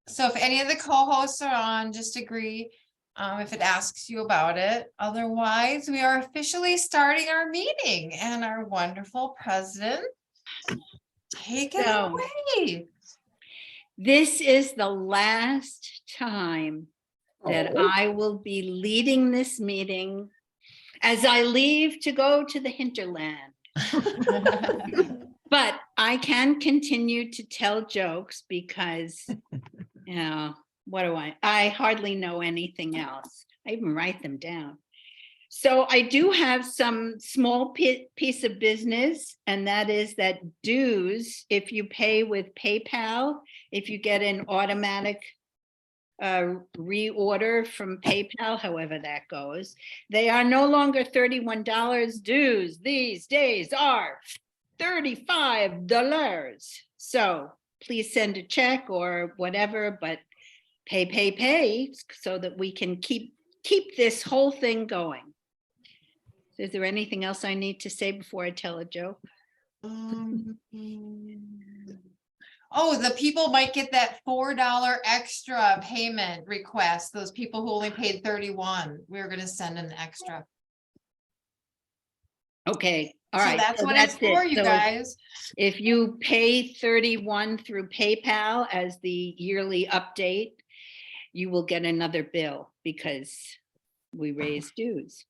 So if any of the co-hosts are on, just agree if it asks you about it. Otherwise, we are officially starting our meeting and our wonderful president. Take it So- away. This is the last time that I will be leading this meeting as I leave to go to the hinterland. But I can continue to tell jokes because, you know, what do I hardly know anything else. I even write them down. So I do have some small piece of business, and that is that dues, if you pay with PayPal, if you get an automatic reorder from PayPal, however that goes, they are no longer $31 dues. These days are $35. So please send a check or whatever, but pay so that we can keep this whole thing going. Is there anything else I need to say before I tell a joke? Oh, the people might get that $4 extra payment request. Those people who only paid 31, we're going to send an extra. Okay, all So right. that's so what it's for, you So guys. If you pay 31 through PayPal as the yearly update, you will get another bill because we raised dues.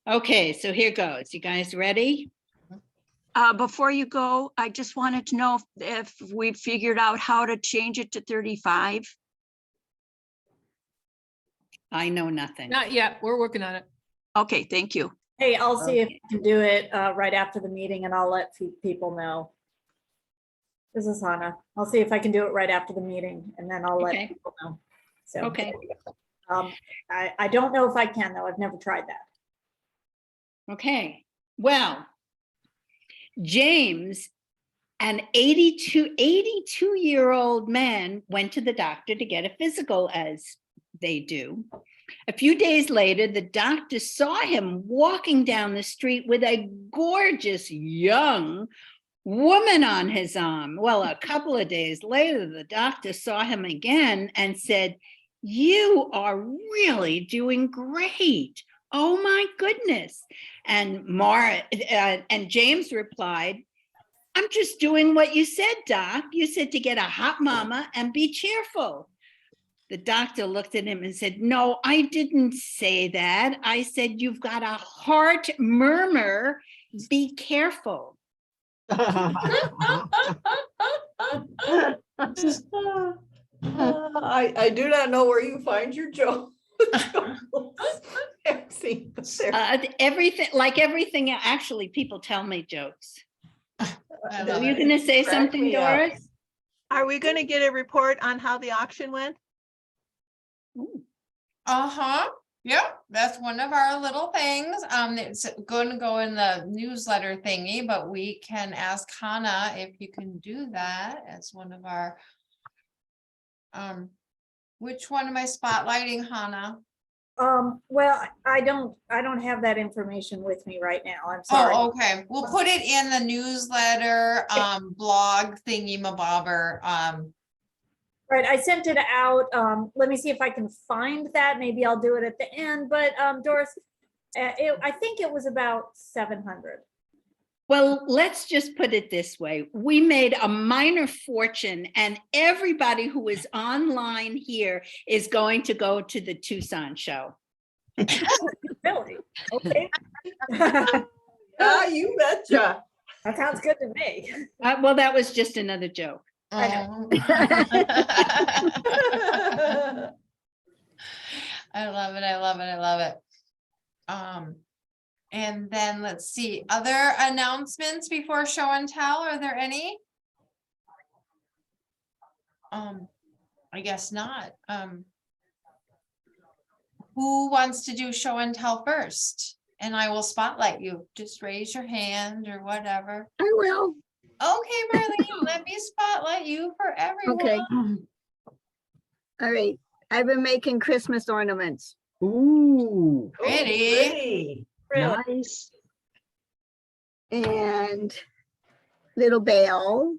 Okay, so here goes. You guys ready? Before you go, I just wanted to know if we figured out how to change it to 35. I know nothing. Not yet. We're working on it. Okay, thank you. Hey, I'll see if I can do it right after the meeting and I'll let people know. This is Hannah. I'll see if I can do it right after the meeting and then I'll let Okay. people know. So, Okay, I don't know if I can though. I've never tried that. okay. Well, James, an 82-year-old man, went to the doctor to get a physical, as they do. A few days later, the doctor saw him walking down the street with a gorgeous young woman on his arm. Well, a couple of days later, the doctor saw him again and said, "You are really doing great. Oh my goodness." And James replied, "I'm just doing what you said, Doc. You said to get a hot mama and be cheerful." The doctor looked at him and said, "No, I didn't say that. I said you've got a heart murmur. Be careful." I do not know where you find your joke. Everything, actually, people tell me jokes. I Are love you it. going to say Crack something, me up. Doris? Are we going to get a report on how the auction went? Ooh. Yep, that's one of our little things. It's going to go in the newsletter thingy, but we can ask Hannah if you can do that as one of our. Which one am I spotlighting, Hannah? Well, I don't have that information with me right now. I'm sorry. Oh, okay. We'll put it in the newsletter, blog thingy mabobber. Right, I sent it out. Let me see if I can find that. Maybe I'll do it at the end, but Doris, I think it was about 700. Well, let's just put it this way. We made a minor fortune, and everybody who is online here is going to go to the Tucson show. Really? Okay. Ah, you betcha. That sounds good to me. Well, that was just another joke. I know. I love it. I love it. I love it. And then let's see, other announcements before show and tell. Are there any? I guess not. Who wants to do show and tell first? And I will spotlight you. Just raise your hand or whatever. I will. Okay, Marlene, let me spotlight you for everyone. Okay. All right. I've been making Christmas ornaments. Ooh. Pretty. Nice. And little bell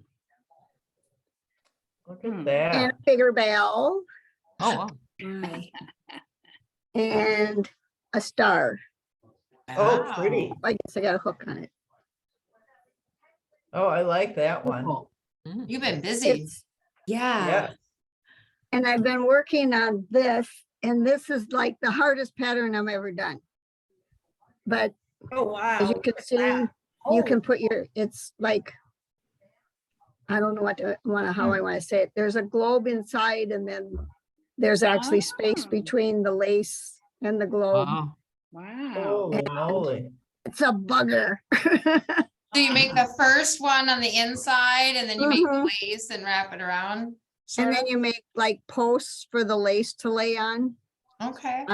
Look at and that. a bigger bell Oh, and a star. Oh, Wow. pretty. I guess I got a hook on it. Oh, I like that one. wow. Mm. You've been busy. It's, Yeah. and I've been working on this, and this is like the hardest pattern I've ever done. But Oh, wow. as you can see, you can put your, it's like, I don't know how I want to say it. There's a globe inside, and then there's actually space Oh. between the lace and the globe. Wow. Wow. Holy moly. It's a bugger. So you make the first one on the inside and then you make the Mhm. lace and wrap it around? And sort then of? you make like posts for the lace to lay on, Okay.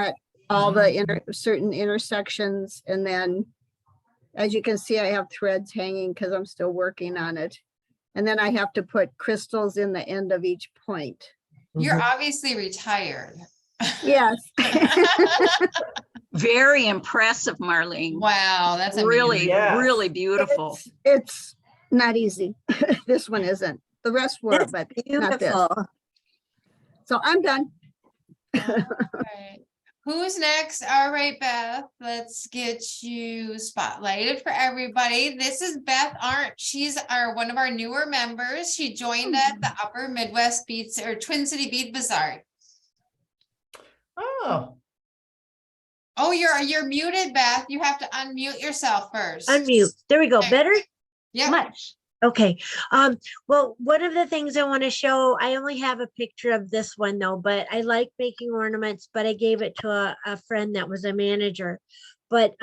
all the certain intersections. And then, as you can see, I have threads hanging because I'm still working on it. And then I have to put crystals in the end of each point. You're obviously retired. Yes. Very impressive, Marlene. Wow, that's Really, amazing. Yes. really beautiful. It's not easy. This one isn't. The rest were, That's but not this. beautiful. So I'm done. Alright. Who's next? All right, Beth, let's get you spotlighted for everybody. This is Beth Arndt. She's one of our newer members. She joined at the Upper Midwest Beats or Twin City Bead Bazaar. Oh, Oh, you're muted, Beth. You have to unmute yourself first. Unmute. There we go. Okay. Better? Yeah. Much. Okay. Well, one of the things I want to show, I only have a picture of this one though, but I like making ornaments, but I gave it to a friend that was a manager. But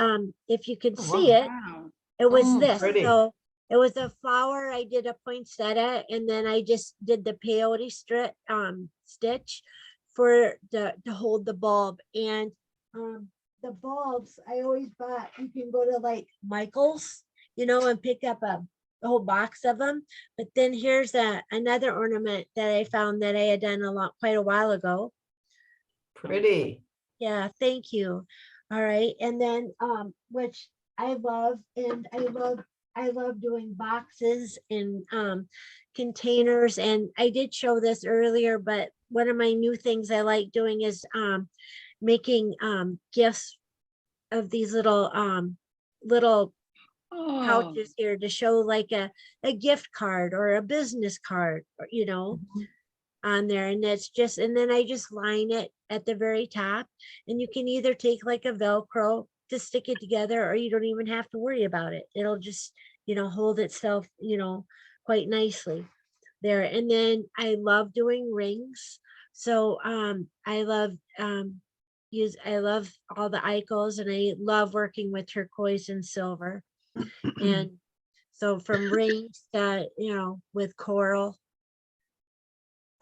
if you can Oh, see wow. it, Wow. it was Oh, this. pretty. So it was a flower. I did a poinsettia, and then I just did the peyote stitch for to hold the bulb. And the bulbs I always bought, you can go to like Michael's, and pick up a whole box of them. But then here's another ornament that I found that I had done quite a while ago. pretty. Yeah, thank you. All right. And then which I love, and I love doing boxes and containers. And I did show this earlier, but one of my new things I like doing is making gifts of these little Oh, pouches here to show like a gift card or a business card, or, on there. And that's just, and then I just line it at the very top, and you can either take like a Velcro to stick it together, or you don't even have to worry about it. It'll just, hold itself, quite nicely there. And then I love doing rings. So I love I love all the icons, and I love working with turquoise and silver. And so from rings to, with coral,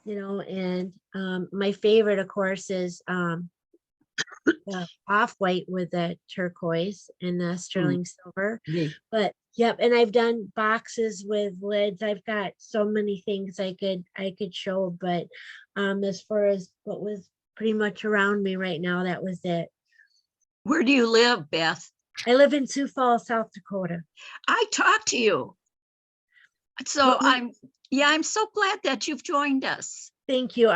and my favorite, of course, is the off-white with the turquoise and the sterling silver. Neat. But yep, and I've done boxes with lids. I've got so many things I could show, but as far as what was pretty much around me right now, that was it. Where do you live, Beth? I live in Sioux Falls, South Dakota. I talked to you. So Well, I'm so glad that you've joined us. Thank you.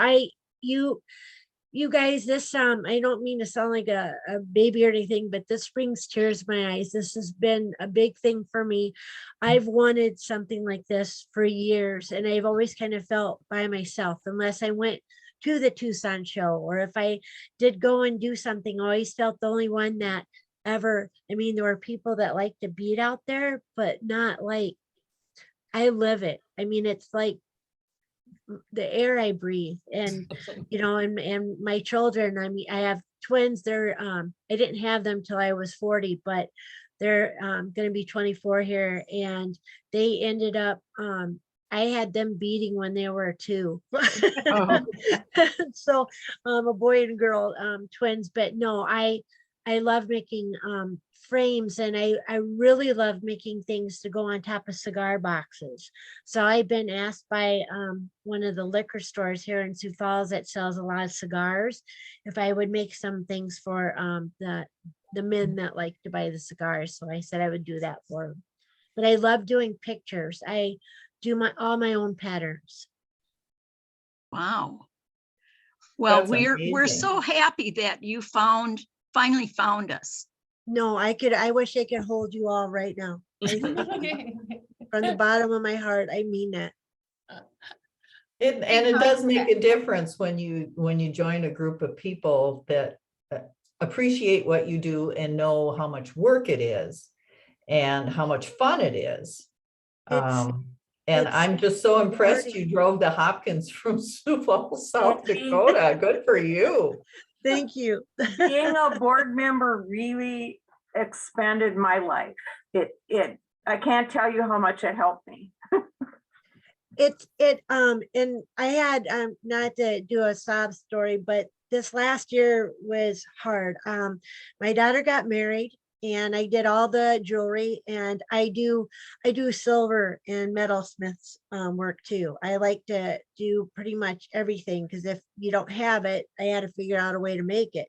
You guys, this I don't mean to sound like a baby or anything, but this brings tears to my eyes. This has been a big thing for me. I've wanted something like this for years, and I've always kind of felt by myself, unless I went to the Tucson show, or if I did go and do something, I always felt the only one that ever, I mean, there were people that like to beat out there, but not like I live it. I mean, it's like the air I breathe, and and my children, I mean, I have twins. They're I didn't have them till I was 40, but they're going to be 24 here, and they ended up I had them beating when they were 2. Oh. So a boy and girl twins. But no, I love making frames, and I really love making things to go on top of cigar boxes. So I've been asked by one of the liquor stores here in Sioux Falls that sells a lot of cigars if I would make some things for the men that like to buy the cigars. So I said I would do that for them. But I love doing pictures. I do all my own patterns. Wow. Well, That's we're amazing. so happy that you finally found us. No, I wish I could hold you all right now. From the bottom of my heart, I mean that. And it does make a difference when you join a group of people that appreciate what you do and know how much work it is and how much fun it is. And it's I'm just so impressed rewarding. you drove to Hopkins from Sioux Falls, South Dakota. Good for you. Thank you. Being a board member really expanded my life. I can't tell you how much it helped me. And I had, not to do a sob story, but this last year was hard. My daughter got married and I did all the jewelry, and I do silver and metalsmiths work too. I like to do pretty much everything, because if you don't have it, I had to figure out a way to make it.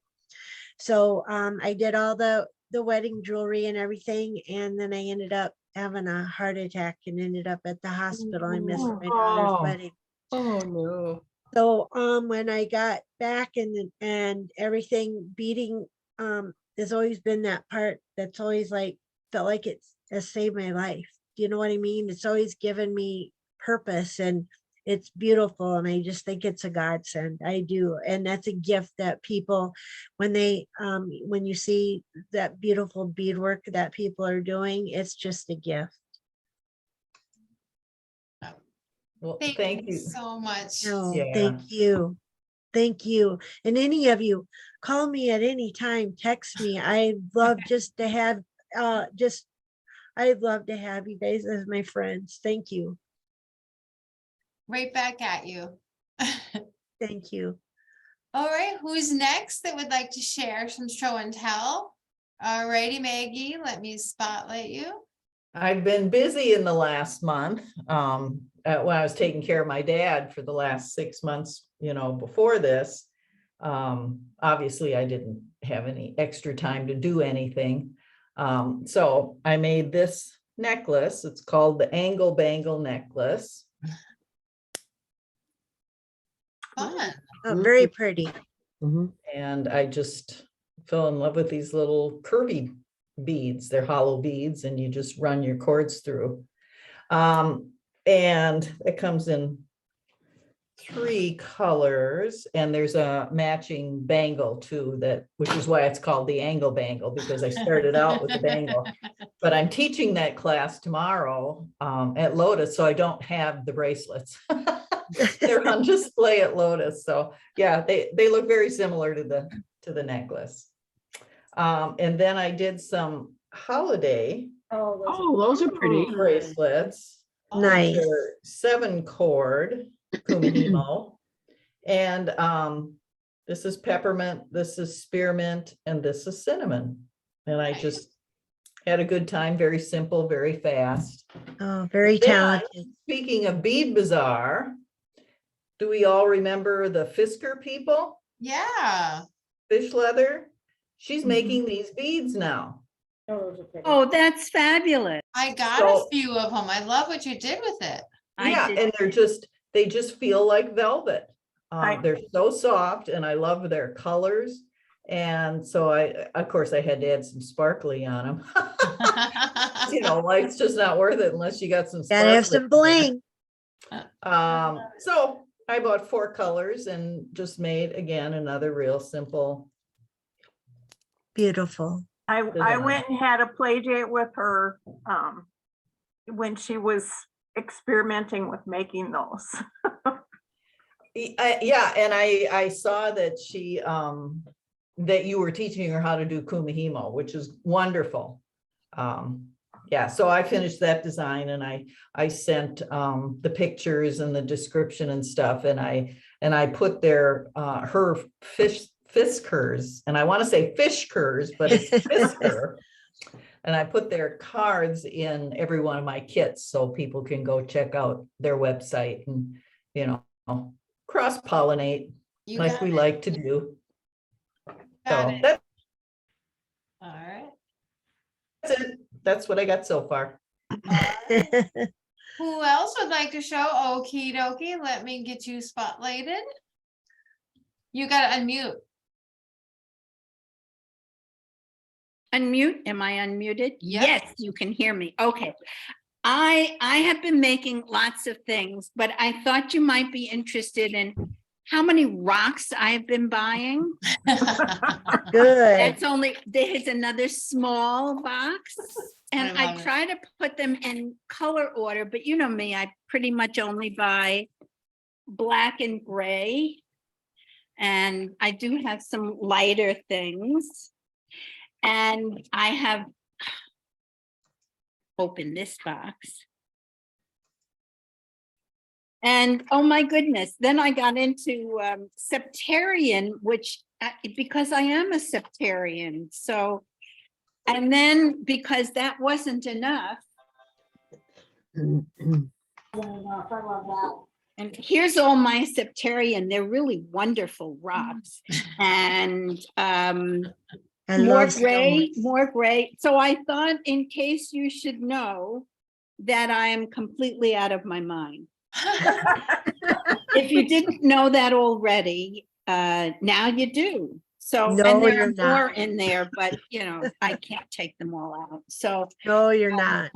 So I did all the wedding jewelry and everything, and then I ended up having a heart attack and ended up at the hospital. I missed my daughter's Oh. wedding. Oh, no. So when I got back and everything, beading, there's always been that part that's always like felt like it has saved my life. Do you know what I mean? It's always given me purpose, and it's beautiful, and I just think it's a godsend. I do. And that's a gift that people, when you see that beautiful beadwork that people are doing, it's just a gift. Well, Thank you so much. No, Yeah. thank you. Thank you. And any of you, call me at any time, text me. I'd love just to have, I'd love to have you guys as my friends. Thank you. Right back at you. Thank you. All right, who's next that would like to share some show and tell? All righty, Maggie, let me spotlight you. I've been busy in the last month, when I was taking care of my dad for the last 6 months, before this. Obviously I didn't have any extra time to do anything. So I made this necklace. It's called the Angle Bangle necklace. Fun. Oh, very pretty. And I just fell in love with these little curvy beads. They're hollow beads, and you just run your cords through. And it comes in 3 colors, and there's a matching bangle too, which is why it's called the Angle Bangle, because I started out with the bangle. But I'm teaching that class tomorrow at Lotus, so I don't have the bracelets. They're on display at Lotus. So yeah, they look very similar to the necklace. And then I did some holiday Oh, Those are pretty. bracelets. Nice. They're 7-cord kumihimo. And this is peppermint, this is spearmint, and this is cinnamon. And I just had a good time, very simple, very fast. Oh, very Then, talented. speaking of Bead Bazaar, do we all remember the Fisker people? Yeah. Fish leather? She's Mhm. making these beads now. those are pretty. Oh, that's fabulous. I got So- a few of them. I love what you did with it. I Yeah, did and they just feel like velvet. I- They're so soft, and I love their colors. And so of course, I had to add some sparkly on them. Life's just not worth it unless you got some. Gotta have sparkly some bling. So I bought 4 colors and just made, again, another real simple. Beautiful. I Design. went and had a play date with her when she was experimenting with making those. Yeah, and I saw that that you were teaching her how to do kumihimo, which is wonderful. Yeah, so I finished that design, and I sent the pictures and the description and stuff, and I put her Fiskers, and I want to say Fishkers, but it's Fisker. And I put their cards in every one of my kits so people can go check out their website and, cross-pollinate You like got we it. like to do. Got So it. that's All right. it. That's what I got so far. All right. Who else would like to show? Okie dokie, let me get you spotlighted. You gotta unmute. Unmute, am I unmuted? Yep. Yes, you can hear me. Okay. I have been making lots of things, but I thought you might be interested in how many rocks I've been buying. Good. That's only, there's another small box. And I I love it. try to put them in color order, but you know me, I pretty much only buy black and gray. And I do have some lighter things. And I have opened this box. And oh my goodness, then I got into septarian, which because I am a septarian. So, and then because that wasn't enough. And here's all my septarian. They're really wonderful rocks. And I more love gray, stones. more gray. So I thought, in case you should know, that I am completely out of my mind. If you didn't know that already, now you do. So, No, and there you're are not. more in there, but you know, I can't take them all out. So No, you're not.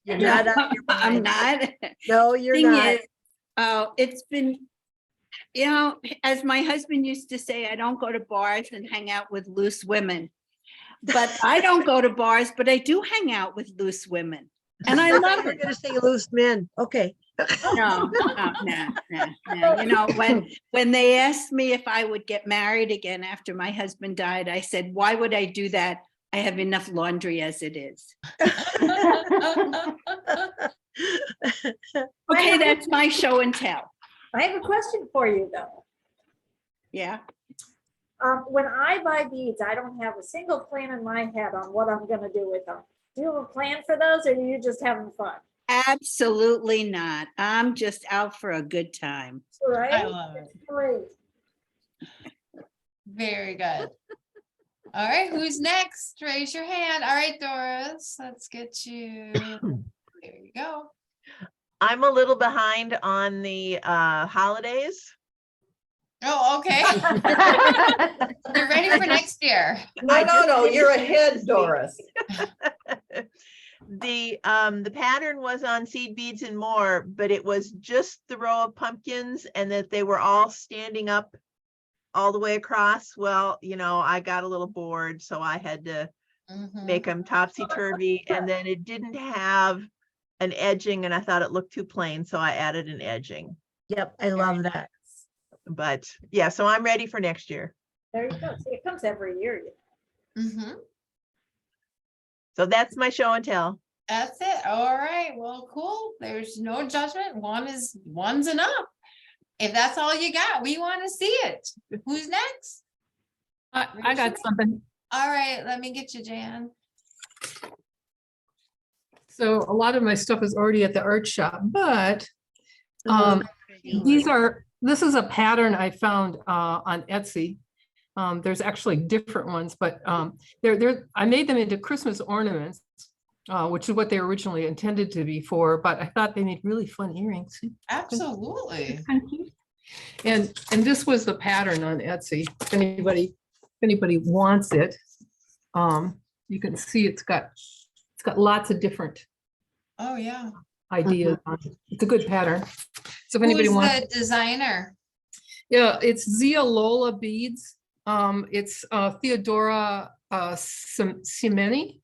You're not out of your I'm mind. not. No, you're Thing not. is, it's been, you know, as my husband used to say, I don't go to bars and hang out with loose women. But I don't go to bars, but I do hang out with loose women. And I love You're it. gonna say loose men. Okay. No. You know, when they asked me if I would get married again after my husband died, I said, why would I do that? I have enough laundry as it is. Okay, that's my show and tell. I have a question for you though. Yeah. When I buy beads, I don't have a single plan in my head on what I'm gonna do with them. Do you have a plan for those, or are you just having fun? Absolutely not. I'm just out for a good time. I Right? love it. Great. Very good. All right, who's next? Raise your hand. All right, Doris, let's get you. There you go. I'm a little behind on the holidays. Oh, okay. You're ready for next year. No, you're ahead, Doris. The pattern was on seed beads and more, but it was just the row of pumpkins and that they were all standing up all the way across. Well, you know, I got a little bored, so I had to Mhm. make them topsy-turvy, and then it didn't have an edging and I thought it looked too plain, so I added an edging. Yep, I love that. But yeah, so I'm ready for next year. There you go. See, it comes every year. Mhm. So that's my show and tell. That's it. All right. Well, cool. There's no judgment. One's enough. If that's all you got, we want to see it. Who's next? I got something. All right. Let me get you, Jan. So a lot of my stuff is already at the art shop, but Oh, this is a pattern I found on Etsy. There's actually different ones, but I made them into Christmas ornaments, which is what they originally intended to be for, but I thought they made really fun earrings. Absolutely. And this was the pattern on Etsy. If anybody wants it, you can see it's got lots of different Oh, yeah. ideas on it. It's a good pattern. So if anybody Who's wants, the designer? yeah, it's Zia Lola Beads. It's Theodora Simeni.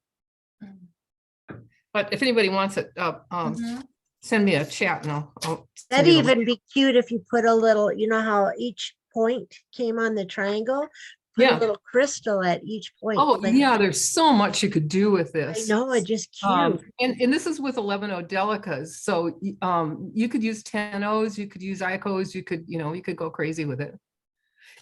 But if anybody wants it, Mhm. send me a chat and I'll send That'd you the- even be cute if you put a little, you know how each point came on the triangle? Put Yeah. a little crystal at each point. Oh, like- yeah, there's so much you could do with I this. know, it's just cute. And this is with 11 Odelicas. So you could use 10-Os, you could use Icos, you could go crazy with it.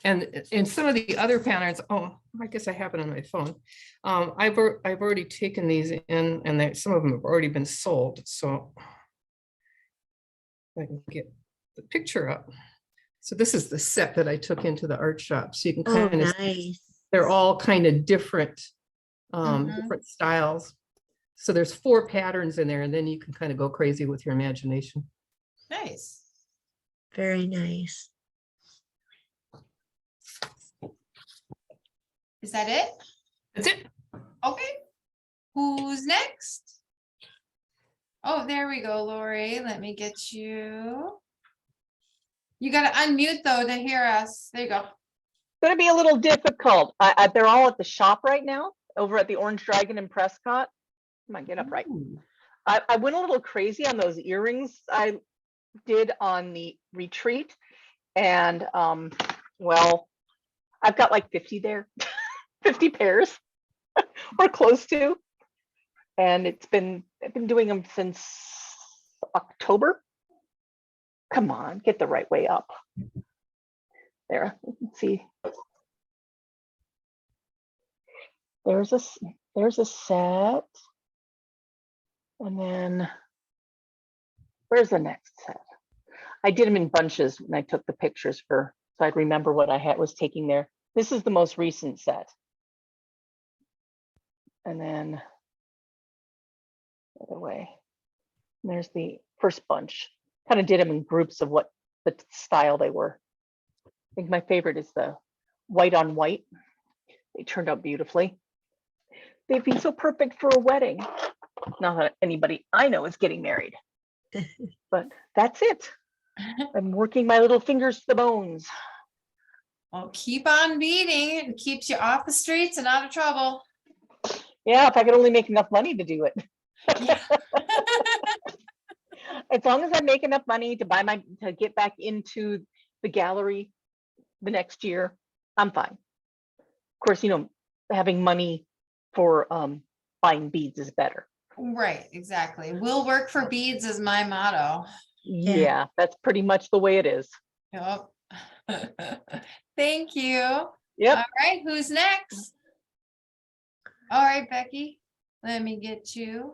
And some of the other patterns, oh, I guess I have it on my phone. I've already taken these in and some of them have already been sold. So if I can get the picture up. So this is the set that I took into the art shop. So you can Oh, kind of, nice. they're all kind of different, Mhm. different styles. So there's 4 patterns in there, and then you can kind of go crazy with your imagination. Nice. Very nice. Is that it? That's it. Okay. Who's next? Oh, there we go, Lori. Let me get you. You gotta unmute though to hear us. There you go. Going to be a little difficult. They're all at the shop right now, over at the Orange Dragon in Prescott. Come on, get up right. Ooh. I went a little crazy on those earrings I did on the retreat, and well, I've got like 50 there, 50 pairs, or close to, and I've been doing them since October. Come on, get the right way up. There, let's see. There's a set. And then where's the next set? I did them in bunches when I took the pictures so I'd remember what I was taking there. This is the most recent set. And then the other way. And there's the first bunch. Kind of did them in groups of what the style they were. I think my favorite is the white on white. They turned out beautifully. They'd be so perfect for a wedding. Not that anybody I know is getting married, but that's it. I'm working my little fingers to the bones. Well, keep on beating. It keeps you off the streets and out of trouble. Yeah, if I could only make enough money to do it. Yeah. As long as I make enough money to get back into the gallery the next year, I'm fine. Of course, having money for buying beads is better. Right, exactly. Will work for beads is my motto. Yeah, that's pretty much the way it is. Yep. Thank you. Yep. All right, who's next? All right, Becky, let me get you.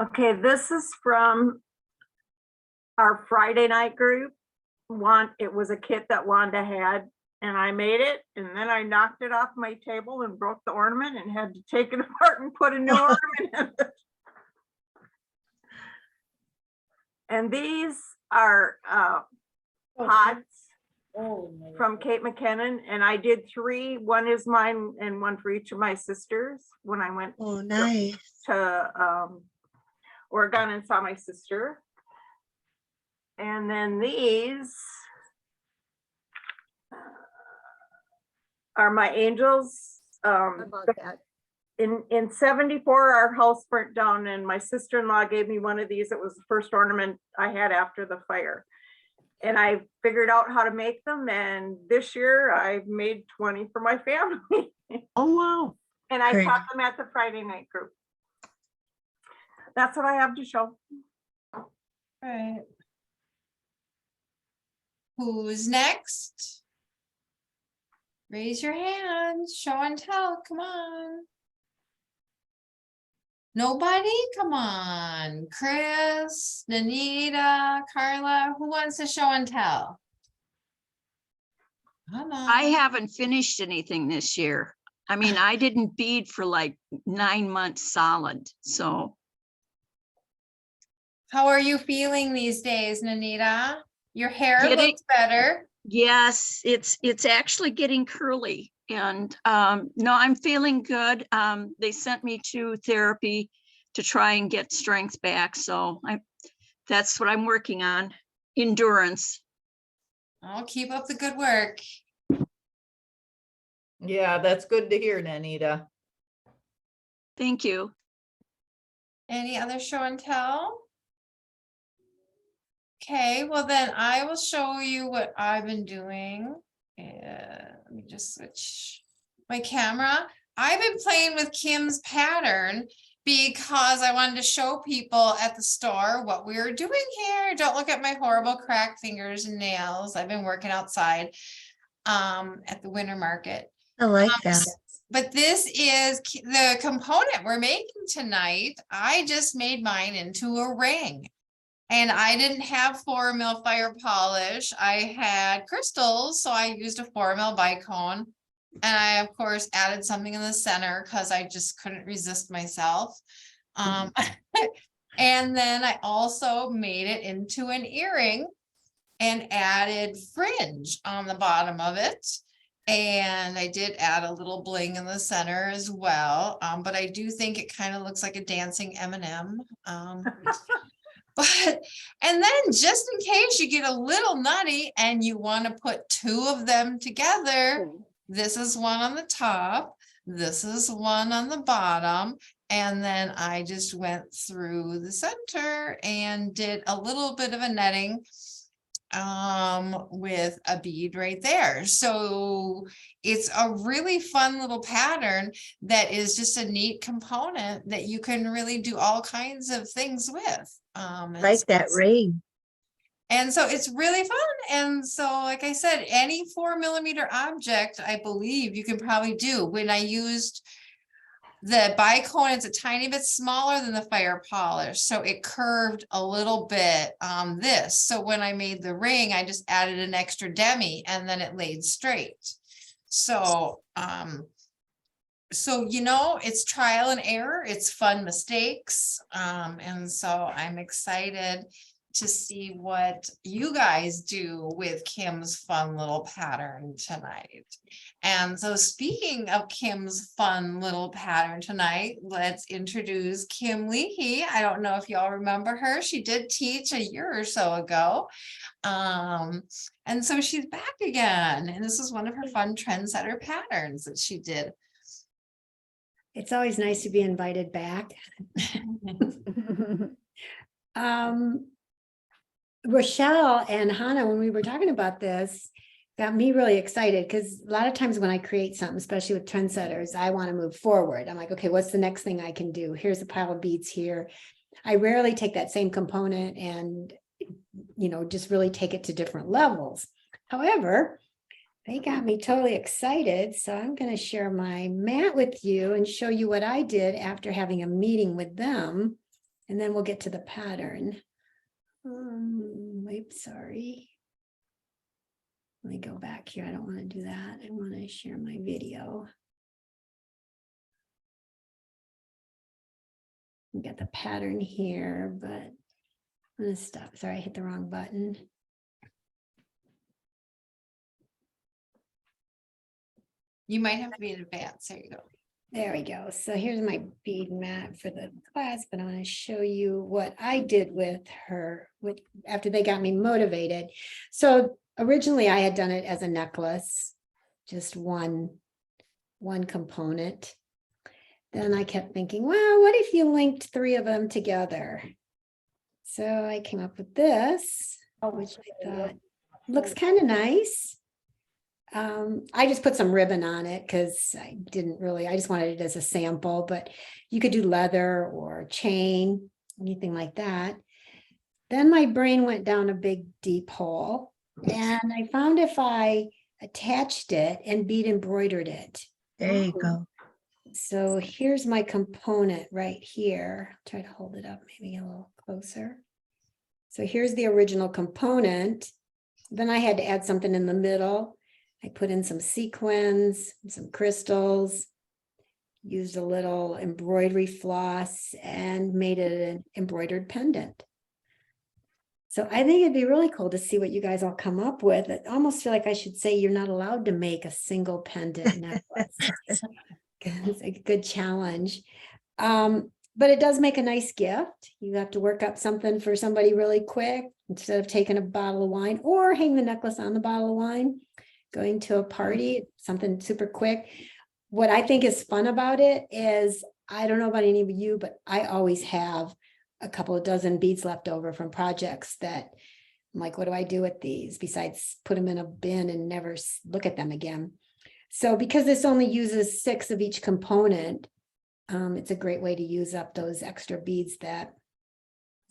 Okay, this is from our Friday night group. It was a kit that Wanda had, and I made it, and then I knocked it off my table and broke the ornament and had to take it apart and put a new ornament in it. And these are pots from Kate McKinnon, and I did 3. One is mine and one for each of my sisters when I went Oh, nice. to Oregon and saw my sister. And then these are my angels. How about that? In 74, our house burnt down, and my sister-in-law gave me one of these. It was the first ornament I had after the fire. And I figured out how to make them, and this year I've made 20 for my family. Oh, wow. And I Great. taught them at the Friday night group. That's what I have to show. All right. Who's next? Raise your hand, show and tell, come on. Nobody? Come on. Chris, Nanita, Carla, who wants to show and tell? Come on. I haven't finished anything this year. I mean, I didn't bead for like 9 months solid, so. How are you feeling these days, Nanita? Your hair Getting- looks better. Yes, it's actually getting curly, and no, I'm feeling good. They sent me to therapy to try and get strength back, so that's what I'm working on. Endurance. Oh, keep up the good work. Yeah, that's good to hear, Nanita. Thank you. Any other show and tell? Okay, well then I will show you what I've been doing. Let me just switch my camera. I've been playing with Kim's pattern because I wanted to show people at the store what we were doing here. Don't look at my horrible cracked fingers and nails. I've been working outside at the winter market. I like that. But this is the component we're making tonight. I just made mine into a ring. And I didn't have 4 mil fire polish. I had crystals, so I used a 4 mil bicone. And I, of course, added something in the center because I just couldn't resist myself. And then I also made it into an earring and added fringe on the bottom of it. And I did add a little bling in the center as well. But I do think it kind of looks like a dancing M&M. But, and then just in case you get a little nutty and you want to put two of them together, this is one on the top, this is one on the bottom. And then I just went through the center and did a little bit of a netting with a bead right there. So it's a really fun little pattern that is just a neat component that you can really do all kinds of things with. Like that ring. And so it's really fun. And so, like I said, any 4mm object, I believe you can probably do. When I used the bicone, it's a tiny bit smaller than the fire polish, so it curved a little bit on this. So when I made the ring, I just added an extra demi and then it laid straight. So, you know, it's trial and error, it's fun mistakes. And so I'm excited to see what you guys do with Kim's fun little pattern tonight. And so speaking of Kim's fun little pattern tonight, let's introduce Kim Leahy. I don't know if y'all remember her. She did teach a year or so ago. And so she's back again. And this is one of her fun trendsetter patterns that she did. It's always nice to be invited back. Rochelle and Hannah, when we were talking about this, got me really excited because a lot of times when I create something, especially with trendsetters, I want to move forward. I'm like, okay, what's the next thing I can do? Here's a pile of beads here. I rarely take that same component and, you know, just really take it to different levels. However, they got me totally excited. So I'm going to share my mat with you and show you what I did after having a meeting with them. And then we'll get to the pattern. Wait, sorry. Let me go back here. I don't want to do that. I want to share my video. We got the pattern here, but I'm going to stop. Sorry, I hit the wrong button. You might have to be in advance. There you go. There we go. So here's my bead mat for the class, but I want to show you what I did with her after they got me motivated. So originally I had done it as a necklace, just one component. Then I kept thinking, well, what if you linked 3 of them together? So I came up with this, which I thought looks kind of nice. I just put some ribbon on it because I just wanted it as a sample, but you could do leather or chain, anything like that. Then my brain went down a big deep hole and I found if I attached it and bead embroidered it. There you go. So here's my component right here. I'll try to hold it up maybe a little closer. So here's the original component. Then I had to add something in the middle. I put in some sequins, some crystals, used a little embroidery floss and made it an embroidered pendant. So I think it'd be really cool to see what you guys all come up with. I almost feel like I should say you're not allowed to make a single pendant necklace. It's a good challenge. But it does make a nice gift. You have to work up something for somebody really quick instead of taking a bottle of wine or hang the necklace on the bottle of wine. Going to a party, something super quick. What I think is fun about it is, I don't know about any of you, but I always have a couple of dozen beads left over from projects that I'm like, what do I do with these besides put them in a bin and never look at them again? So because this only uses 6 of each component, it's a great way to use up those extra beads that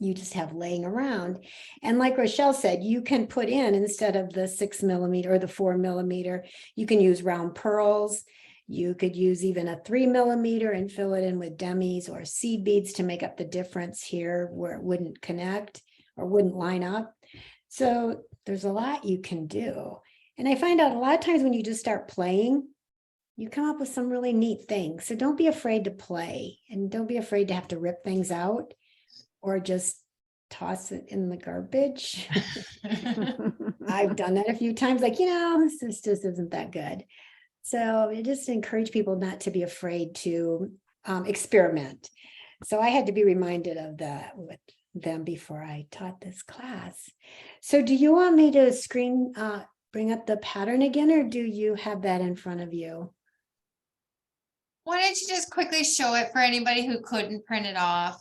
you just have laying around. And like Rochelle said, you can put in, instead of the 6mm or the 4mm, you can use round pearls. You could use even a 3mm and fill it in with demis or seed beads to make up the difference here where it wouldn't connect or wouldn't line up. So there's a lot you can do. And I find out a lot of times when you just start playing, you come up with some really neat things. So don't be afraid to play and don't be afraid to have to rip things out or just toss it in the garbage. I've done that a few times, like, this just isn't that good. So I just encourage people not to be afraid to experiment. So I had to be reminded of that with them before I taught this class. So do you want me to bring up the pattern again, or do you have that in front of you? Why don't you just quickly show it for anybody who couldn't print it off?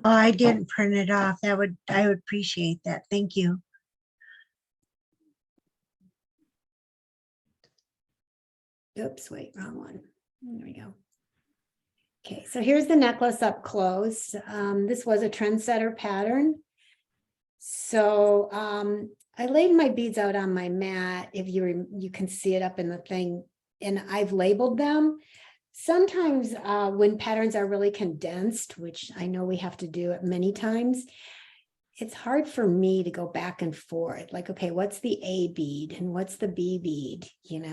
Oh, I didn't print it off. I would appreciate that. Thank you. Oops, wait, wrong one. There we go. Okay, so here's the necklace up close. This was a trendsetter pattern. So I laid my beads out on my mat. If you can see it up in the thing, and I've labeled them. Sometimes when patterns are really condensed, which I know we have to do it many times, it's hard for me to go back and forth. Like, okay, what's the A bead and what's the B bead?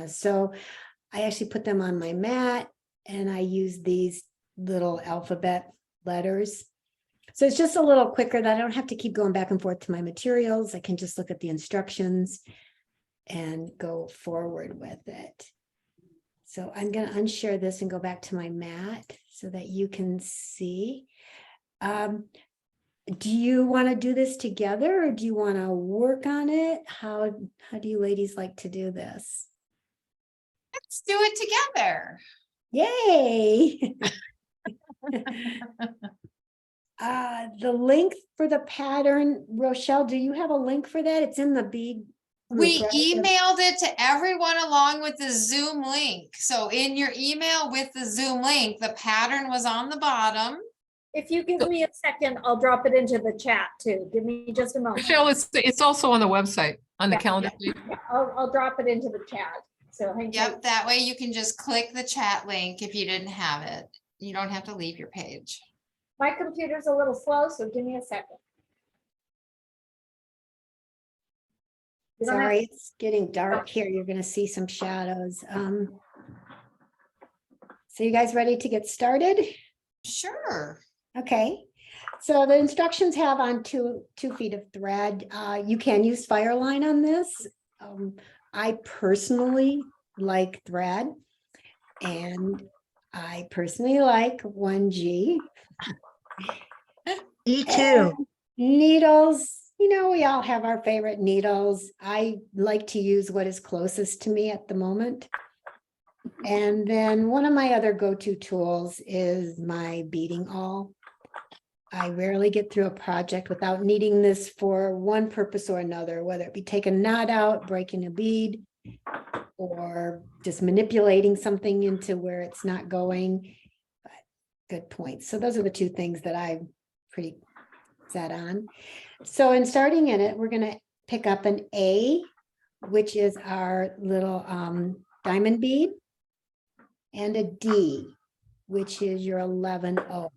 So I actually put them on my mat and I use these little alphabet letters. So it's just a little quicker that I don't have to keep going back and forth to my materials. I can just look at the instructions and go forward with it. So I'm going to unshare this and go back to my mat so that you can see. Do you want to do this together or do you want to work on it? How do you ladies like to do this? Let's do it together. Yay! The link for the pattern, Rochelle, do you have a link for that? It's in the bead group, We right? emailed it to everyone along with the Zoom link. So in your email with the Zoom link, the pattern was on the bottom. If you give me a second, I'll drop it into the chat too. Give me just a moment. Michelle, it's also on the website, on the Yeah, calendar. yeah, I'll drop it into the chat. So hang tight. Yep, that way you can just click the chat link if you didn't have it. You don't have to leave your page. My computer's a little slow, so give me a second. You don't have- Sorry, it's getting dark here. You're going to see some shadows. So you guys ready to get started? Sure. Okay. So the instructions have on two feet of thread. You can use Fireline on this. I personally like thread, and I personally like 1G. Me too. Needles, we all have our favorite needles. I like to use what is closest to me at the moment. And then one of my other go-to tools is my beading awl. I rarely get through a project without needing this for one purpose or another, whether it be taking a knot out, breaking a bead, or just manipulating something into where it's not going. But good point. So those are the two things that I'm pretty set on. So in starting in it, we're going to pick up an A, which is our little diamond bead, and a D, which is your 11-0.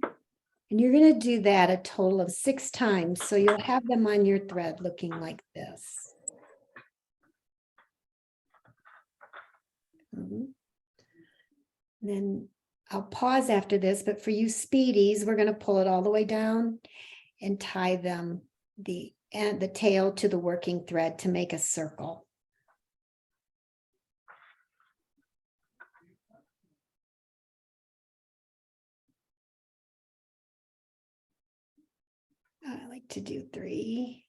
And you're going to do that a total of 6 times. So you'll have them on your thread looking like this. Then I'll pause after this, but for you speedies, we're going to pull it all the way down and tie them the tail to the working thread to make a circle. I like to do 3.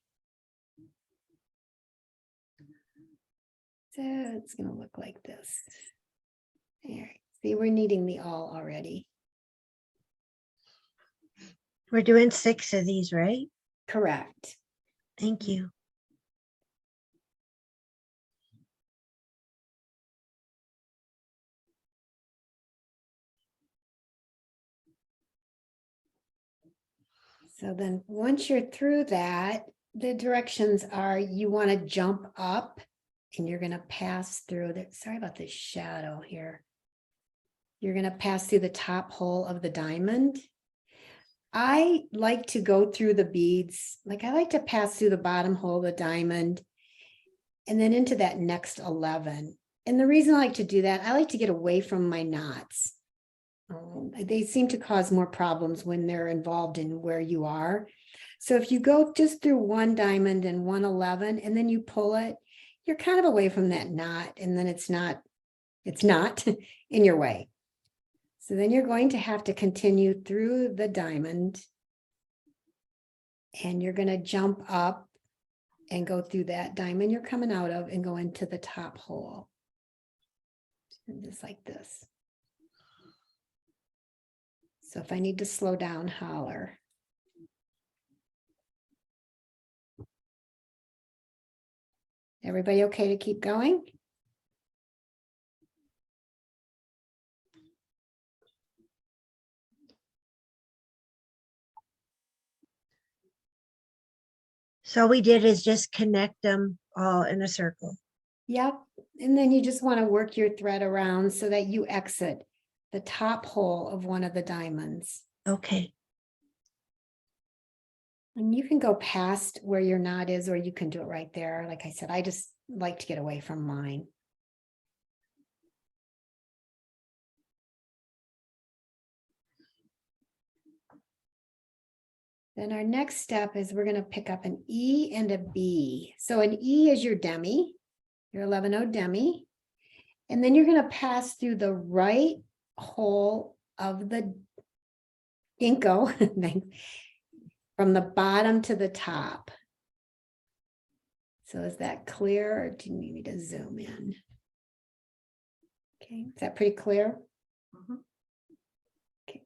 So it's going to look like this. There. See, we're needing the awl already. We're doing 6 of these, right? Correct. Thank you. So then once you're through that, the directions are you want to jump up and you're going to pass through the, sorry about the shadow here. You're going to pass through the top hole of the diamond. I like to go through the beads. Like I like to pass through the bottom hole of the diamond and then into that next 11. And the reason I like to do that, I like to get away from my knots. They seem to cause more problems when they're involved in where you are. So if you go just through one diamond and 111 and then you pull it, you're kind of away from that knot, and then it's not in your way. So then you're going to have to continue through the diamond, and you're going to jump up and go through that diamond you're coming out of and go into the top hole. And just like this. So if I need to slow down, holler. Everybody okay to keep going? So all we did is just connect them all in a circle. Yep. And then you just want to work your thread around so that you exit the top hole of one of the diamonds. Okay. And you can go past where your knot is, or you can do it right there. Like I said, I just like to get away from mine. Then our next step is we're going to pick up an E and a B. So an E is your demi, your 11-0 demi. And then you're going to pass through the right hole of the ginkgo from the bottom to the top. So is that clear, or do you need me to zoom in? Okay, is that pretty clear? Okay.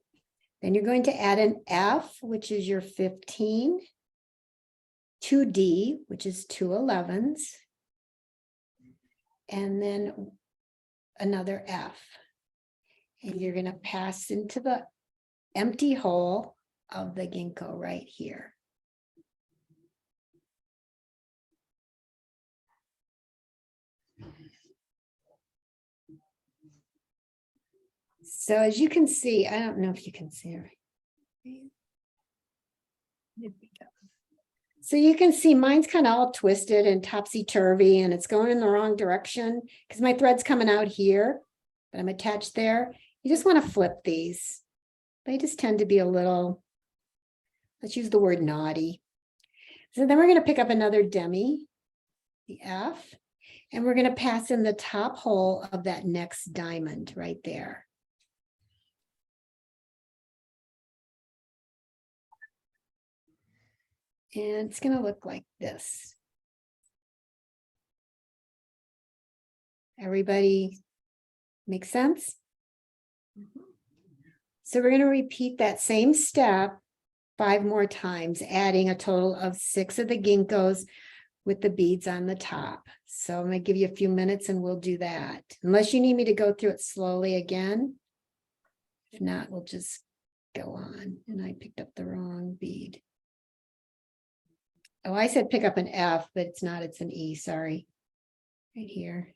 Then you're going to add an F, which is your 15, 2D, which is 2 11s, and then another F. And you're going to pass into the empty hole of the ginkgo right here. So as you can see, I don't know if you can see it. So you can see mine's kind of all twisted and topsy-turvy, and it's going in the wrong direction because my thread's coming out here, but I'm attached there. You just want to flip these. They just tend to be a little, let's use the word naughty. So then we're going to pick up another demi, the F, and we're going to pass in the top hole of that next diamond right there. And it's going to look like this. Everybody make sense? So we're going to repeat that same step 5 more times, adding a total of 6 of the ginkgos with the beads on the top. So I'm going to give you a few minutes and we'll do that. Unless you need me to go through it slowly again. If not, we'll just go on. And I picked up the wrong bead. Oh, I said pick up an F, but it's not, it's an E, sorry. Right here.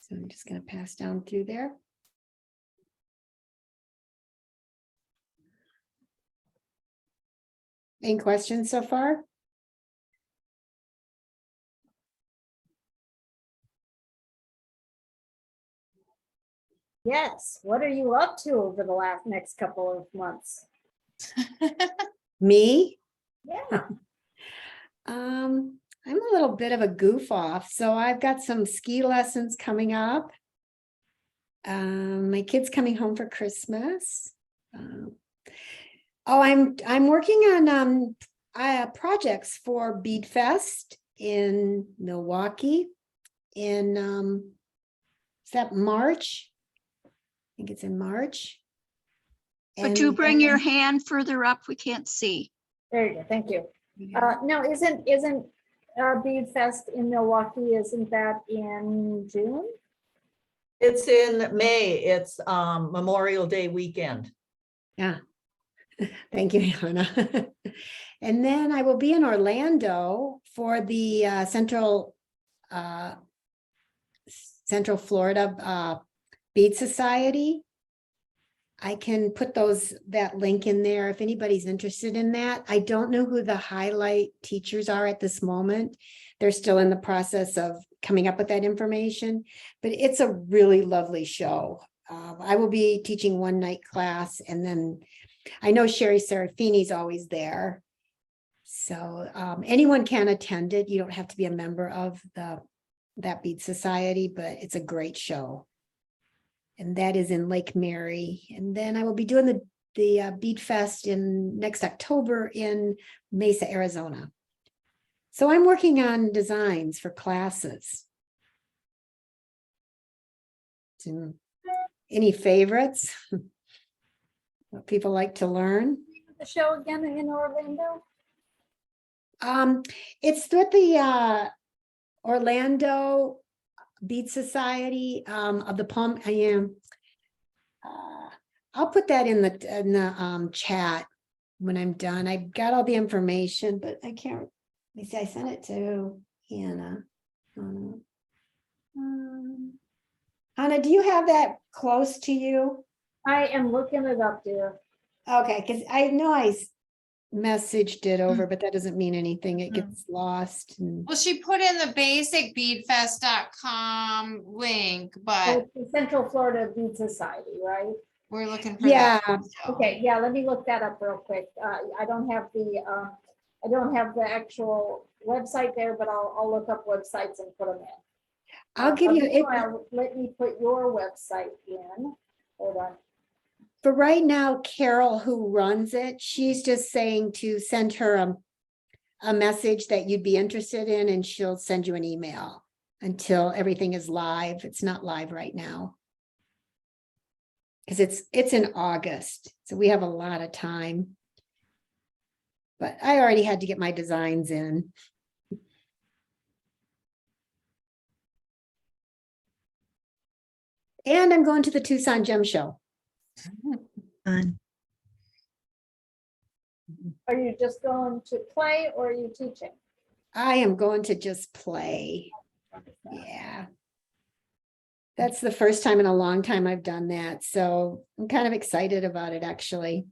So I'm just going to pass down through there. Any questions so far? Yes, what are you up to over the next couple of months? Me? Yeah. I'm a little bit of a goof off. So I've got some ski lessons coming up. My kid's coming home for Christmas. I'm working on projects for Bead Fest in Milwaukee in is that March? I think it's in March. Could you bring your hand further up? We can't see. There you go. Thank you. No, isn't Bead Fest in Milwaukee? Isn't that in June? It's in May. It's Memorial Day weekend. Yeah. Thank you, Hannah. And then I will be in Orlando for the uh, Central Florida Bead Society. I can put that link in there if anybody's interested in that. I don't know who the highlight teachers are at this moment. They're still in the process of coming up with that information, but it's a really lovely show. I will be teaching one night class, and then I know Sherry Serafini's always there. So anyone can attend it. You don't have to be a member of that Bead Society, but it's a great show. And that is in Lake Mary. And then I will be doing the Bead Fest in next October in Mesa, Arizona. So I'm working on designs for classes. Any favorites? What people like to learn? The show again in Orlando? It's with the Orlando Bead Society of the Palm. I am. I'll put that in the chat when I'm done. I got all the information, but I can't. Let me see. I sent it to Hannah. Hannah, do you have that close to you? I am looking it up, dear. Okay, because I know I messaged it over, but that doesn't mean anything. It gets lost. Well, she put in the basic beadfest.com link, Oh, but it's the Central Florida Bead Society, right? we're looking for that. Yeah. so. Okay, yeah, let me look that up real quick. I don't have the actual website there, but I'll look up websites and put them in. I'll give you it. Meanwhile, let me put your website in. Hold on. For right now, Carol, who runs it, she's just saying to send her a message that you'd be interested in, and she'll send you an email until everything is live. It's not live right now, because it's in August, so we have a lot of time. But I already had to get my designs in. And I'm going to the Tucson Gem Show. Are you just going to play or are you teaching? I am going to just play. Yeah. That's the first time in a long time I've done that. So I'm kind of excited about it, actually.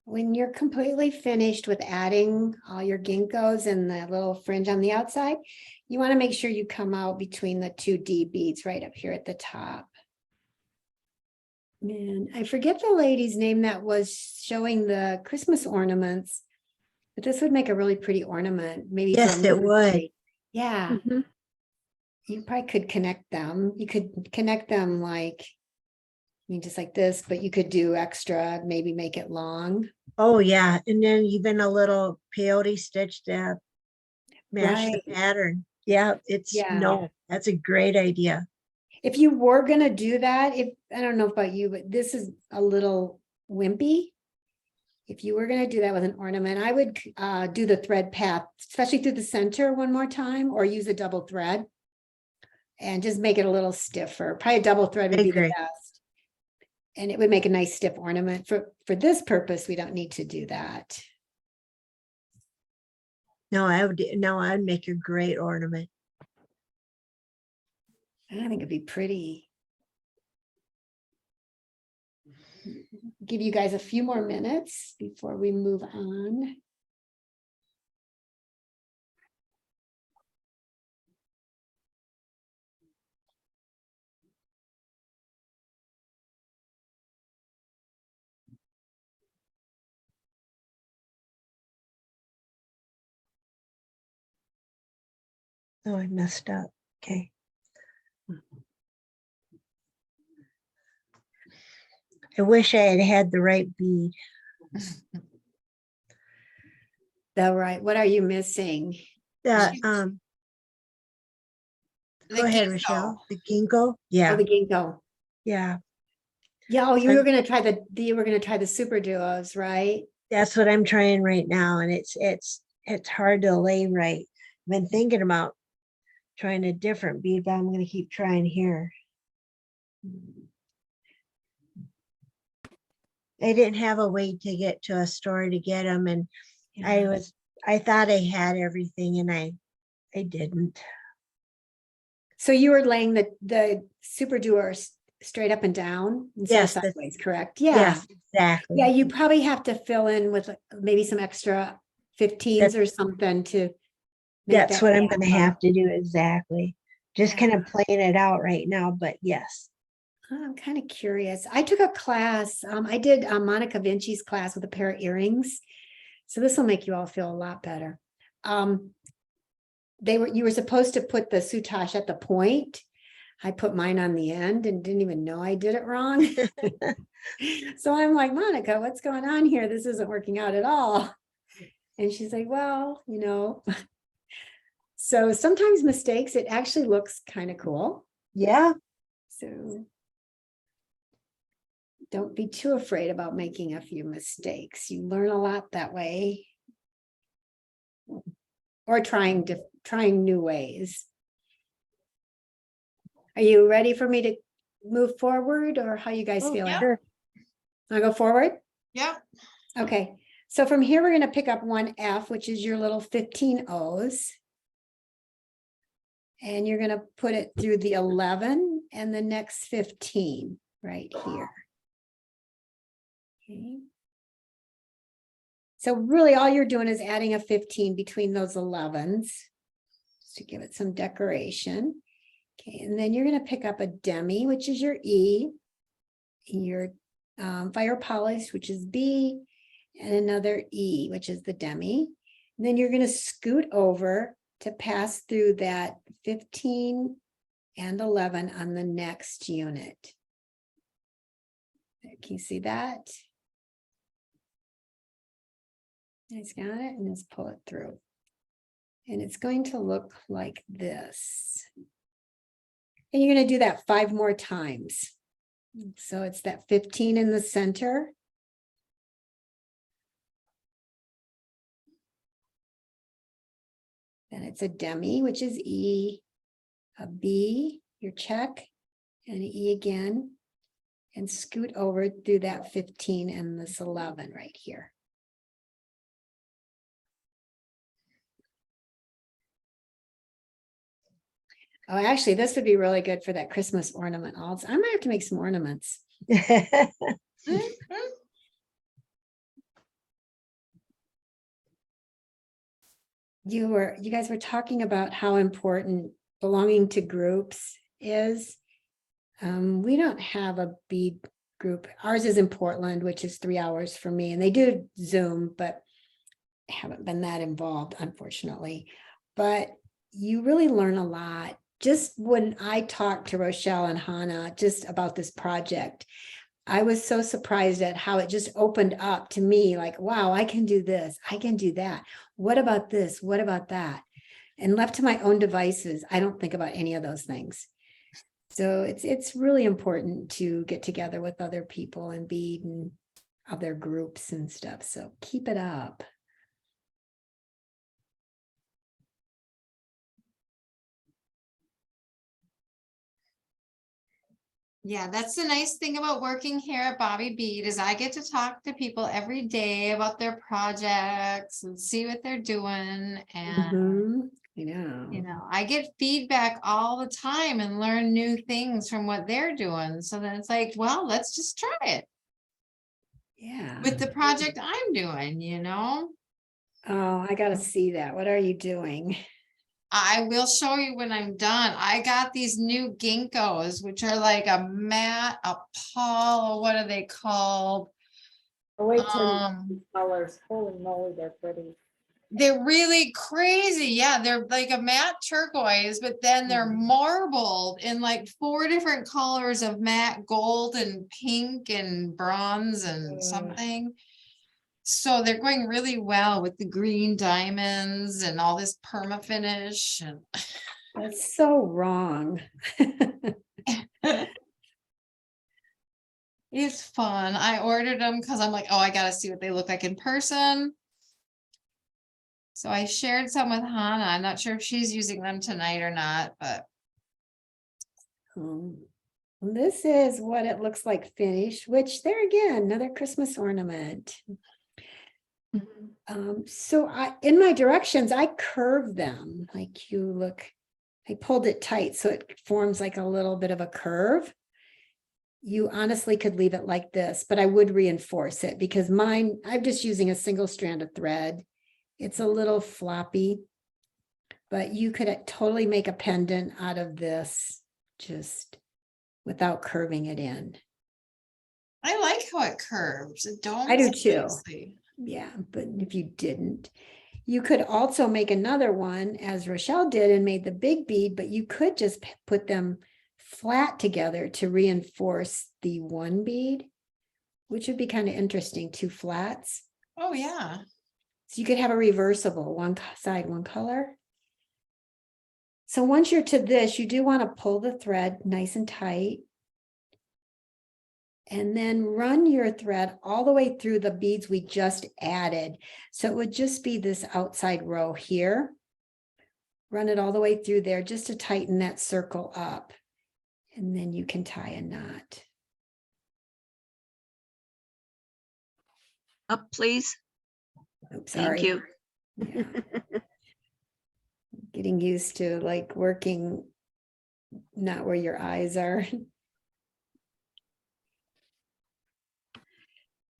When you're completely finished with adding all your ginkgos and the little fringe on the outside, you want to make sure you come out between the two D beads right up here at the top. And I forget the lady's name that was showing the Christmas ornaments, but this would make a really pretty ornament. Maybe. Yes, it would. Yeah. Mhm. You probably could connect them. You could connect them like, I mean, just like this, but you could do extra, maybe make it long. Oh, yeah. And then even a little peyote stitch to match the Right. pattern. Yeah, Yeah. no, that's a great idea. If you were gonna do that, I don't know about you, but this is a little wimpy. If you were gonna do that with an ornament, I would do the thread path, especially through the center one more time, or use a double thread. And just make it a little stiffer. Probably a double thread would I be the agree. best. And it would make a nice stiff ornament. For this purpose, we don't need to do that. No, I'd make a great ornament. I think it'd be pretty. Give you guys a few more minutes before we move on. Oh, I messed up. Okay. I wish I had had the right bead. All right, what are you missing? The, She's- go The ahead, ginkgo. Rochelle. The ginkgo? Oh, Yeah, the ginkgo. yeah. Yeah, oh, you And- were gonna try you were gonna try the super duos, right? That's what I'm trying right now, and it's hard to lay right. I've been thinking about trying a different bead, but I'm gonna keep trying here. I didn't have a way to get to a store to get them, and Yeah. I thought I had everything, and I didn't. So you were laying the super duos straight up and down instead of Yes, that's- sideways, correct? Yeah. Yes, exactly. Yeah, you probably have to fill in with maybe some extra 15s or something to. make That's that what I'm gap gonna up. have to do exactly. Just kind Yeah. of playing it out right now, but yes. I'm kind of curious. I took a class. I did Monica Vinci's class with a pair of earrings. So this will make you all feel a lot better. You were supposed to put the soutache at the point. I put mine on the end and didn't even know I did it wrong. So I'm like, Monica, what's going on here? This isn't working out at all. And she's like, well, so sometimes mistakes, it actually looks kind of cool. Yeah, So don't be too afraid about making a few mistakes. You learn a lot that way. Or trying new ways. Are you ready for me to move forward, or how you guys Oh, feeling? yeah. I'll go forward. Yep. Okay, so from here, we're going to pick up one F, which is your little 15 O's. And you're going to put it through the 11 and the next 15 right here. Okay. So really all you're doing is adding a 15 between those 11s just to give it some decoration. Okay, and then you're going to pick up a demi, which is your E, your fire polish, which is B, and another E, which is the demi. And then you're going to scoot over to pass through that 15 and 11 on the next unit. Can you see that? It's got it, and just pull it through. And it's going to look like this. And you're going to do that 5 more times. So it's that 15 in the center. Then it's a demi, which is E, a B, your check, and an E again. And scoot over through that 15 and this 11 right here. Oh, actually, this would be really good for that Christmas ornament. Also, I might have to make some ornaments. You guys were talking about how important belonging to groups is. We don't have a bead group. Ours is in Portland, which is 3 hours for me, and they do Zoom, but I haven't been that involved, unfortunately. But you really learn a lot. Just when I talked to Rochelle and Hannah just about this project, I was so surprised at how it just opened up to me, like, wow, I can do this, I can do that. What about this? What about that? And left to my own devices, I don't think about any of those things. So it's really important to get together with other people and be in other groups and stuff. So keep it up. Yeah, that's the nice thing about working here at Bobby Bead is I get to talk to people every day about their projects and see what they're doing. And, I get feedback all the time and learn new things from what they're doing. So then it's like, well, let's just try it Yeah. with the project I'm doing. Oh, I got to see that. What are you doing? I will show you when I'm done. I got these new ginkgos, which are like a matte, a pall, what are they called? Oh, wait till Um, colors. Holy moly, they're pretty. They're really crazy. Yeah, they're like a matte turquoise, but then they're marbled in like 4 different colors of matte gold and pink and bronze and something. So they're going really well with the green diamonds and all this perma finish and That's so wrong. it's fun. I ordered them because I'm like, oh, I gotta see what they look like in person. So I shared some with Hannah. I'm not sure if she's using them tonight or not, but This is what it looks like finished, which there again, another Christmas ornament. So in my directions, I curved them like you look, I pulled it tight so it forms like a little bit of a curve. You honestly could leave it like this, but I would reinforce it because mine, I'm just using a single strand of thread. It's a little floppy, but you could totally make a pendant out of this just without curving it in. I like how it curves. It don't. I do too. Yeah, but if you didn't, you could also make another one as Rochelle did and made the big bead, but you could just put them flat together to reinforce the one bead, which would be kind of interesting, 2 flats. Oh, yeah. So you could have a reversible, one side, one color. So once you're to this, you do want to pull the thread nice and tight. And then run your thread all the way through the beads we just added. So it would just be this outside row here. Run it all the way through there just to tighten that circle up. And then you can tie a knot. Up, please. Oops, Thank sorry. you. Yeah. Getting used to like working not where your eyes are.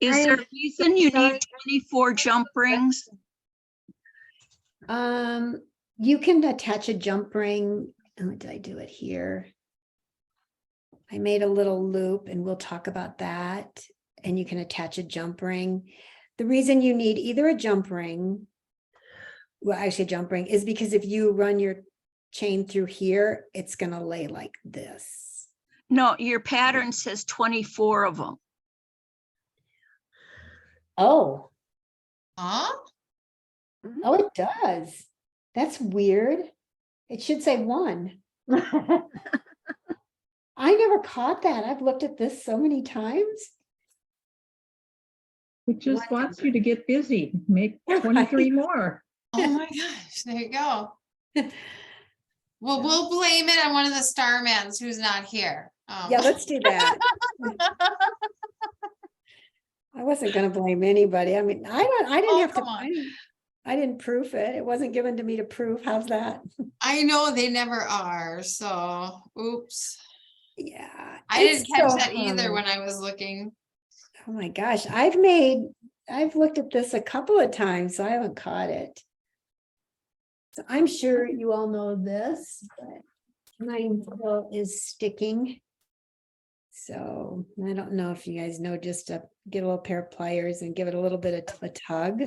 Is there a reason you need 24 jump rings? You can attach a jump ring. Oh, did I do it here? I made a little loop and we'll talk about that. And you can attach a jump ring. The reason you need either a jump ring, well, actually a jump ring, is because if you run your chain through here, it's going to lay like this. No, your pattern says 24 of them. Oh. Huh? Oh, it does. That's weird. It should say 1. I never caught that. I've looked at this so many times. It just wants you to get busy, make 23 more. Oh my gosh, there you go. Well, we'll blame it on one of the Starmans who's not here. Yeah, let's do that. I wasn't going to blame anybody. I mean, I didn't Oh, have to, come on. I didn't proof it. It wasn't given to me to proof. How's that? I know they never are, so oops. Yeah. I didn't it's catch so that either hard. when I was looking. Oh my gosh. I've looked at this a couple of times, so I haven't caught it. So I'm sure you all know this, but mine still is sticking. So I don't know if you guys know, just to get a little pair of pliers and give it a little bit of a tug.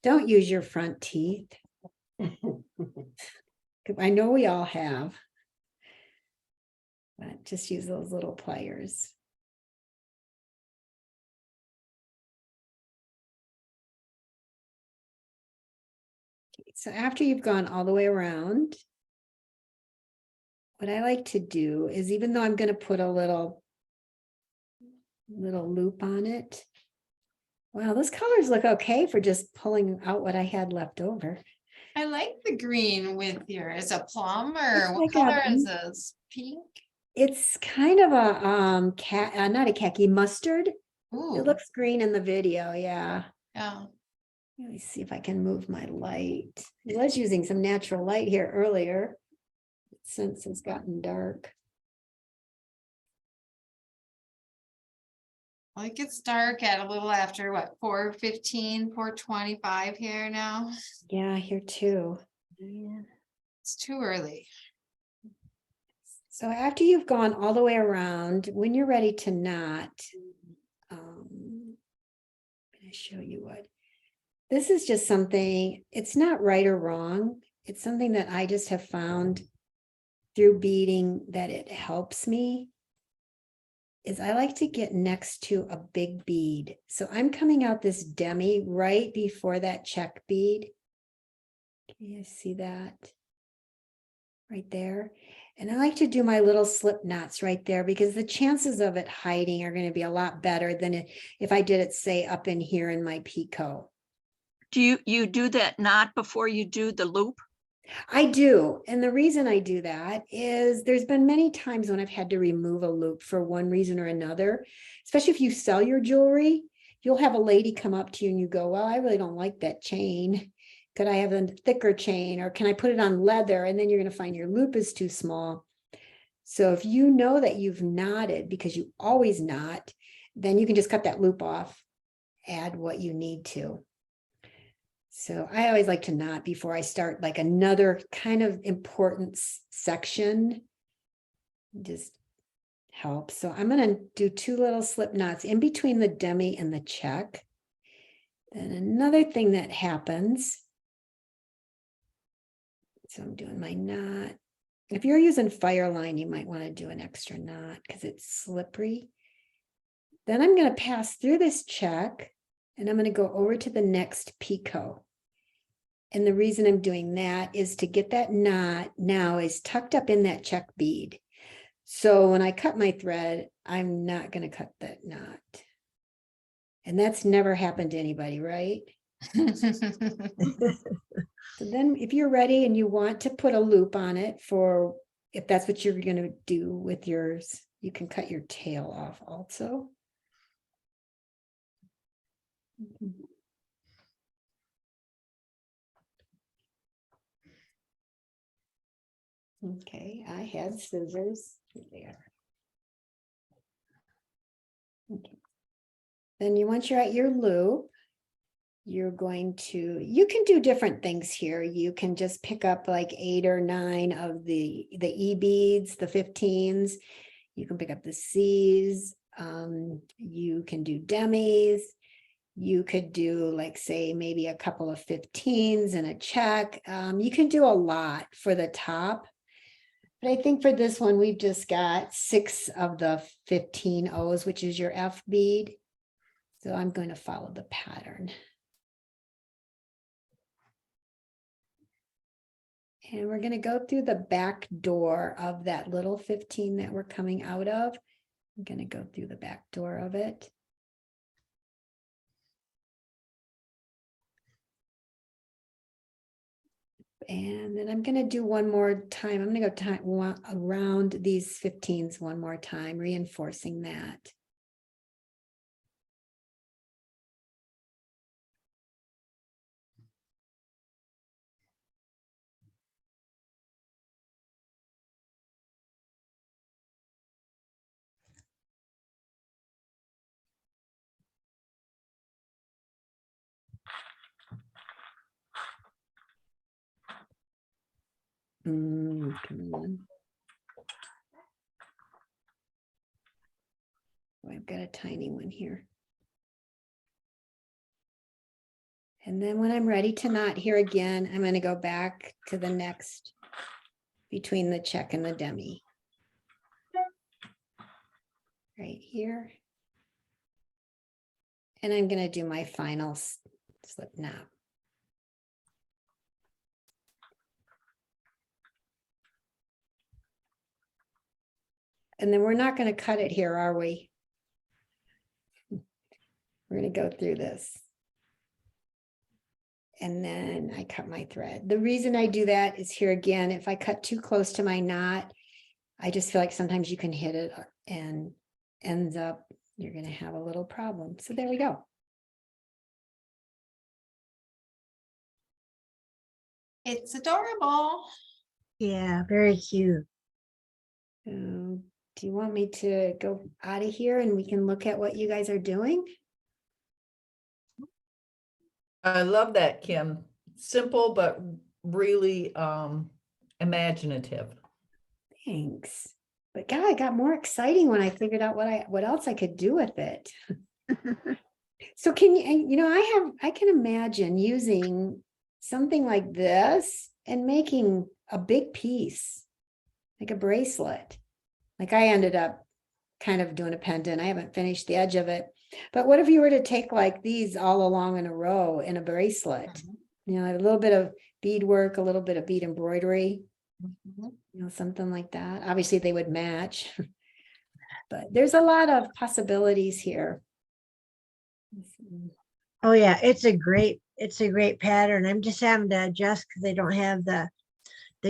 Don't use your front teeth. I know we all have. But just use those little pliers. Okay, so after you've gone all the way around, what I like to do is, even though I'm going to put a little loop on it. Wow, those colors look okay for just pulling out what I had left over. I like the green with your, is it plum or It's what like color is this? Pink? It's kind of a not a khaki, mustard. Ooh, It looks green in the video, yeah. yeah. Let me see if I can move my light. I was using some natural light here earlier, since it's gotten dark. Well, it gets dark at a little after what, 4:15, 4:25 here now. Yeah, here too. It's too early. So after you've gone all the way around, when you're ready to knot, I'm going to show you what. this is just something, it's not right or wrong. It's something that I just have found through beading that it helps me. Is I like to get next to a big bead. So I'm coming out this demi right before that check bead. Can you see that? Right there. And I like to do my little slip knots right there because the chances of it hiding are going to be a lot better than if I did it, say, up in here in my picot. Do you do that knot before you do the loop? I do. And the reason I do that is there's been many times when I've had to remove a loop for one reason or another, especially if you sell your jewelry, you'll have a lady come up to you and you go, well, I really don't like that chain. Could I have a thicker chain, or can I put it on leather? And then you're going to find your loop is too small. So if you know that you've knotted, because you always knot, then you can just cut that loop off, add what you need to. So I always like to knot before I start like another kind of important section. Just helps. So I'm going to do 2 little slip knots in between the demi and the check. Then another thing that happens. So I'm doing my knot. If you're using Fireline, you might want to do an extra knot because it's slippery. Then I'm going to pass through this check and I'm going to go over to the next picot. And the reason I'm doing that is to get that knot now is tucked up in that check bead. So when I cut my thread, I'm not going to cut that knot. And that's never happened to anybody, right? So then if you're ready and you want to put a loop on it for, if that's what you're going to do with yours, you can cut your tail off also. Okay, I had scissors there. Okay. Then once you're at your loop, you're going to, you can do different things here. You can just pick up like 8 or 9 of the E beads, the 15s. You can pick up the C's. You can do demis. You could do like, say, maybe a couple of 15s and a check. You can do a lot for the top. But I think for this one, we've just got 6 of the 15 O's, which is your F bead. So I'm going to follow the pattern. And we're going to go through the back door of that little 15 that we're coming out of. I'm going to go through the back door of it. And then I'm going to do one more time. I'm going to go around these 15s one more time, reinforcing that. Come on. Oh, I've got a tiny one here. And then when I'm ready to knot here again, I'm going to go back to the next between the check and the demi. Right here. And I'm going to do my final slip knot. And then we're not going to cut it here, are we? We're going to go through this. And then I cut my thread. The reason I do that is here again, if I cut too close to my knot, I just feel like sometimes you can hit it and ends up, you're going to have a little problem. So there we go. It's adorable. Yeah, very cute. Do you want me to go out of here and we can look at what you guys are doing? I love that, Kim. Simple, but really imaginative. Thanks. But God, it got more exciting when I figured out what else I could do with it. So can you, and, you know, I can imagine using something like this and making a big piece, like a bracelet. Like I ended up kind of doing a pendant. I haven't finished the edge of it. But what if you were to take like these all along in a row in a bracelet? You know, a little bit of beadwork, a little bit of bead embroidery, you know, something like that. Obviously they would match. But there's a lot of possibilities here. Oh yeah, it's a great pattern. I'm just having to adjust because I don't have the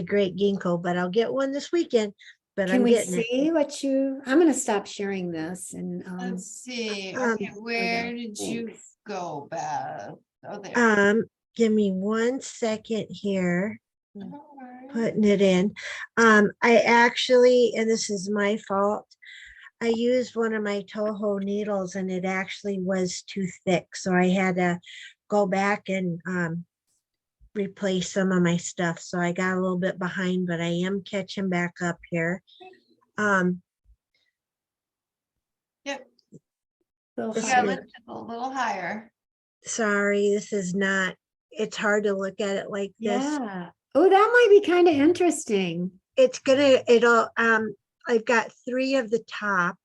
great ginkgo, but I'll get one this weekend. But Can I'm we getting it. see what you, I'm gonna stop sharing this and Let's see. Um, Okay, where did you thanks. go, Beth? Oh, there. Give me 1 second here, Don't worry. putting it in. I actually, and this is my fault, I used one of my Toho needles and it actually was too thick. So I had to go back and replace some of my stuff. So I got a little bit behind, but I am catching back up here. Yep. Little This Yeah, is- higher. lift it a little higher. Sorry, this is not, it's hard to look at it like this. Yeah. Oh, that might be kind of interesting. I've got 3 of the top.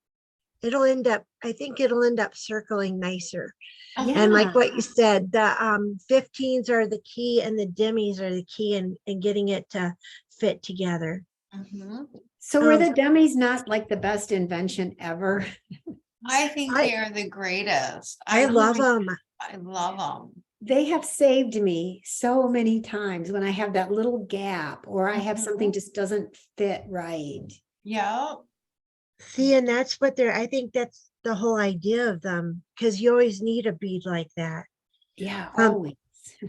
I think it'll end up circling nicer. And like what you said, the 15s are the key and the demis are the key in getting it to fit together. So were the dummies not like the best invention ever? I think they are the greatest. I love them. I love them. They have saved me so many times when I have that little gap or I have something just doesn't fit right. Yeah. See, and that's what I think that's the whole idea of them, because you always need a bead like that. Yeah, always.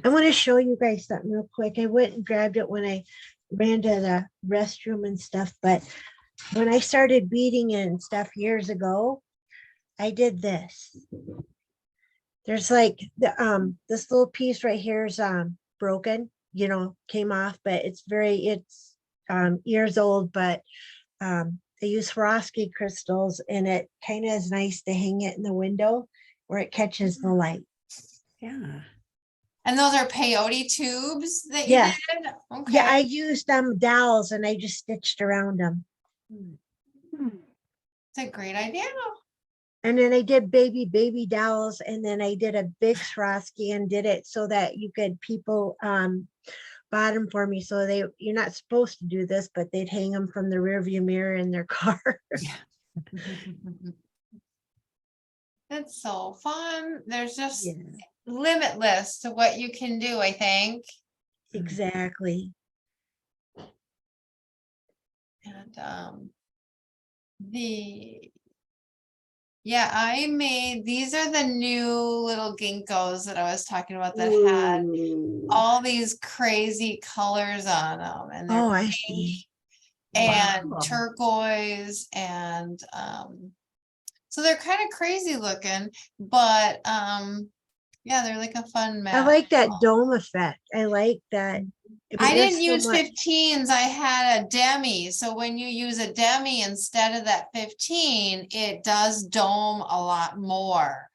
I want to show you guys something real quick. I went and grabbed it when I ran to the restroom and stuff, but when I started beading and stuff years ago, I did this. There's like this little piece right here is broken, you know, came off, but it's years old, but they use Swarovski crystals and it kind of is nice to hang it in the window where it catches the light. Yeah. And those are peyote tubes that you Yeah. did? Okay. Yeah, I used dowels and I just stitched around them. It's a great idea. And then I did baby dowels, and then I did a big Swarovski and did it so that people bought them for me. So you're not supposed to do this, but they'd hang them from the rear view mirror in their car. It's so fun. There's just Yeah. limitless to what you can do, I think. Exactly. And I made, these are the new little ginkgos that I was talking about that had all these crazy colors on them, and they're Oh, I pink see. and Wow. turquoise, and so they're kind of crazy looking, but yeah, they're like a fun I match. like that dome effect. I like that. I There's didn't so use much- 15s. I had a demi. So when you use a demi instead of that 15, it does dome a lot more.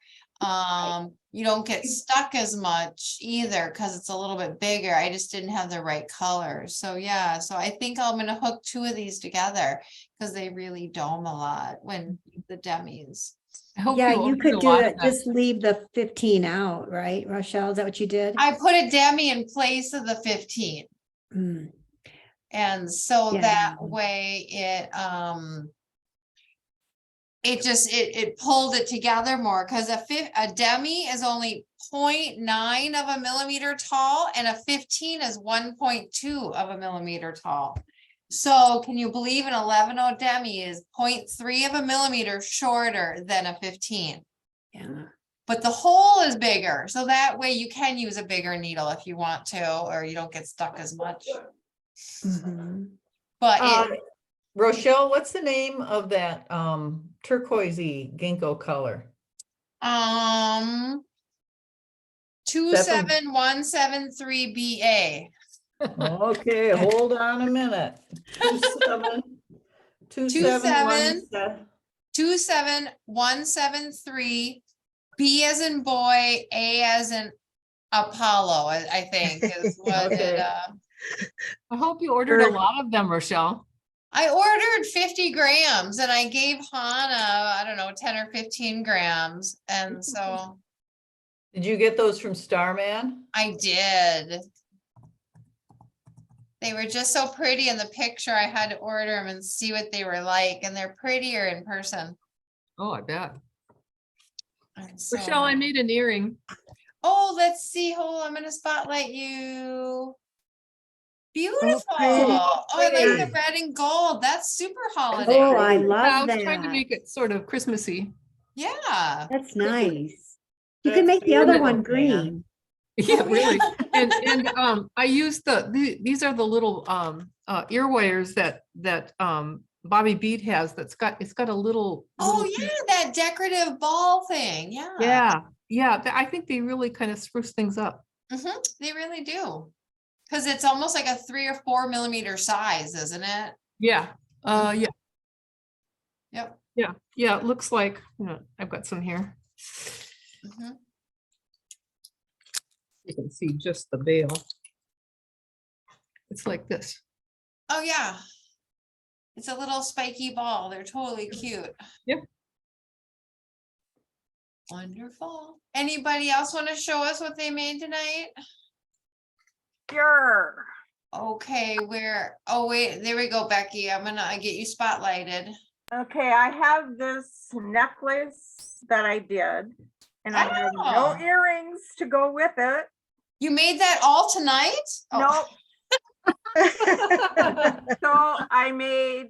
You don't get stuck as much either because it's a little bit bigger. I just didn't have the right colors. So yeah, so I think I'm going to hook 2 of these together because they really dome a lot when the demis. I hope Yeah, you you opened could a do lot of it, that. just leave the 15 out, right, Rochelle? Is that what you did? I put a demi in place of the 15. Mm. And so Yeah. that way it pulled it together more, because a demi is only 0.9 of a millimeter tall and a 15 is 1.2 of a millimeter tall. So can you believe an 11-0 demi is 0.3 of a millimeter shorter than a 15? Yeah. But the hole is bigger, so that way you can use a bigger needle if you want to, or you don't get stuck as much. Mhm. But Rochelle, what's the name of that turquoisey ginkgo color? 27173 Okay, hold on a minute. 27173. 27173 B as in boy, A as in Apollo, I think is what it, Okay. I hope you ordered a lot of them, Rochelle. I ordered 50 grams and I gave Hannah, I don't know, 10 or 15 grams. And so Did you get those from Starman? I did. They were just so pretty in the picture. I had to order them and see what they were like, and they're prettier in person. Oh, I bet. And so- Rochelle, I made an earring. Oh, let's see. Hold on, I'm gonna spotlight you. Beautiful. pretty. Oh, I like the Pretty. red and gold. That's super holiday. Oh, I Yeah, I love was trying to that. make it sort of Christmassy. Yeah. That's nice. You can That's make the other beautiful, one green. Yeah, Oh, really. And I used these are the little ear wires that Bobby Beat has. It's got a little. Oh, little yeah, that decorative ball thing. Yeah, yeah. I think they really kind of spruce things up. They really do. Because it's almost like a 3 or 4 millimeter size, isn't it? Yeah. Yeah. Yep. Yeah. Yeah. It looks like, I've got some here. Mhm. You can see just the veil. It's like this. Oh, yeah. It's a little spiky ball. They're totally cute. Yep. Wonderful. Anybody else want to show us what they made tonight? Sure. Okay, oh wait, there we go, Becky. I'm gonna get you spotlighted. Okay, I have this necklace that I did, and I have no Oh. earrings to go with it. You made that all tonight? Oh, Nope. So I made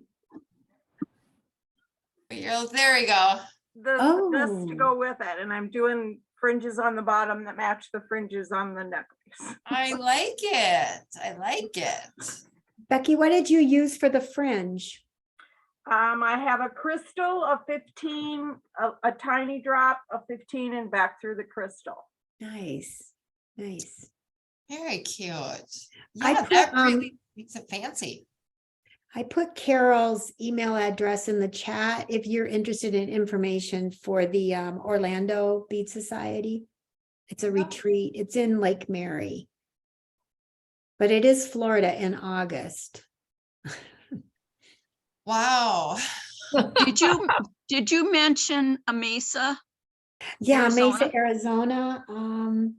there we go. this Oh. to go with it, and I'm doing fringes on the bottom that match the fringes on the necklace. I like it. I like it. Becky, what did you use for the fringe? I have a crystal of 15, a tiny drop of 15, and back through the crystal. Nice, nice. Very cute. I Yeah, put, that really makes it fancy. I put Carol's email address in the chat if you're interested in information for the Orlando Bead Society. It's a retreat. It's in Lake Mary. But it is Florida in August. Wow. Did you mention a Mesa? Yeah, Mesa, Arizona? Arizona.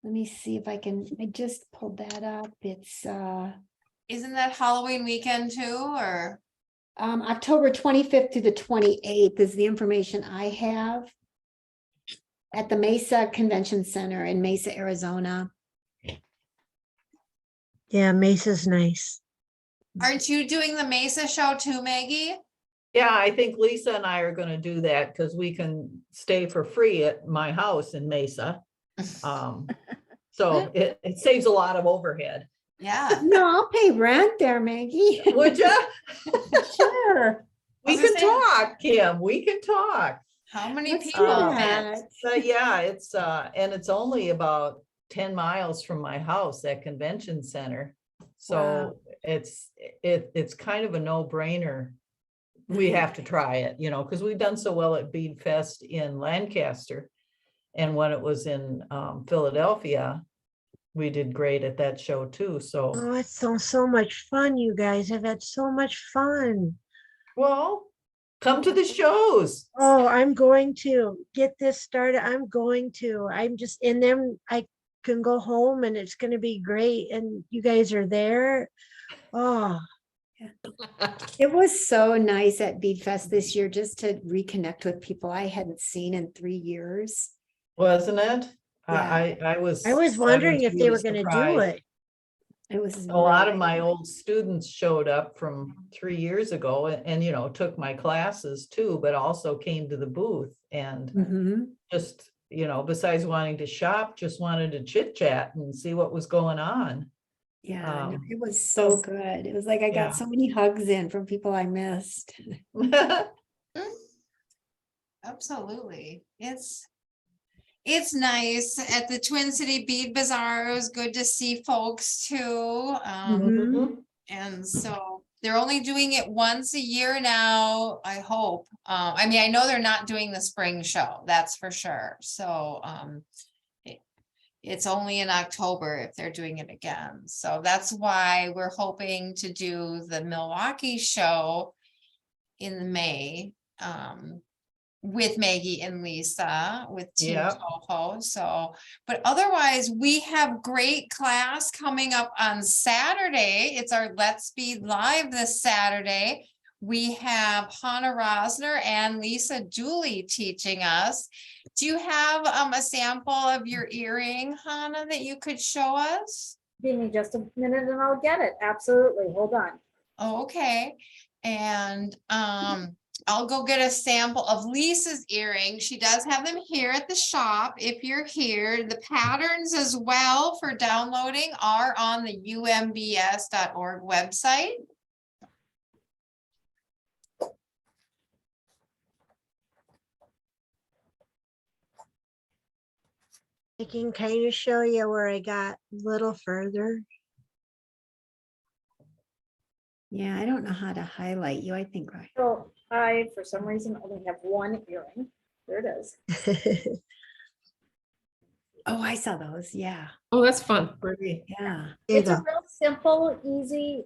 Let me see if I just pulled that up. It's Isn't that Halloween weekend too, or? October 25th to the 28th is the information I have at the Mesa Convention Center in Mesa, Arizona. Yeah, Mesa's nice. Aren't you doing the Mesa show too, Maggie? Yeah, I think Lisa and I are gonna do that because we can stay for free at my house in Mesa. So it saves a lot of overhead. Yeah. No, I'll pay rent there, Maggie. Would you? Sure. We I was can gonna say- talk, Kim, we can talk. How many Let's do people that. fit? But yeah, and it's only about 10 miles from my house, that convention center. So it's kind of a no-brainer. We have to try it, because we've done so well at Bead Fest in Lancaster. And when it was in Philadelphia, we did great at that show too. So, Oh, it sounds so much fun, you guys. I've had so much fun. well, come to the shows. Oh, I'm going to get this started. I'm just in them. I can go home and it's going to be great. And you guys are there. Oh, It was so nice at Bead Fest this year just to reconnect with people I hadn't seen in 3 years. Wasn't it? Yeah. I was wondering if they really were going to do surprised. it. It was A lot of really my nice. old students showed up from 3 years ago and took my classes too, but also came to the booth and Mhm. just, besides wanting to shop, just wanted to chit chat and see what was going on. Yeah, no, it was so- so good. It was like I Yeah. got so many hugs in from people I missed. Absolutely. It's nice at the Twin City Bead Bazaar. It was good to see folks too. Mhm. And so They're only doing it once a year now, I hope. I mean, I know they're not doing the spring show, that's for sure. So it's only in October if they're doing it again. So that's why we're hoping to do the Milwaukee show in May. With Maggie and Lisa, with Team Yep. Toho, so, but otherwise, we have great class coming up on Saturday. It's our Let's Be Live this Saturday. We have Hannah Rosner and Lisa Dooley teaching us. Do you have a sample of your earring, Hannah, that you could show us? Give me just a minute and I'll get it. Absolutely. Hold on. Oh, okay, and I'll go get a sample of Lisa's earring. She does have them here at the shop. If you're here, the patterns as well for downloading are on the umbs.org website. I can kind of show you where I got a little further. Yeah, I don't know how to highlight you. I think I. So I, for some reason, only have one earring. There it is. Oh, I saw those. Yeah, Oh, that's fun. Pretty. yeah. There you It's a go. real simple, easy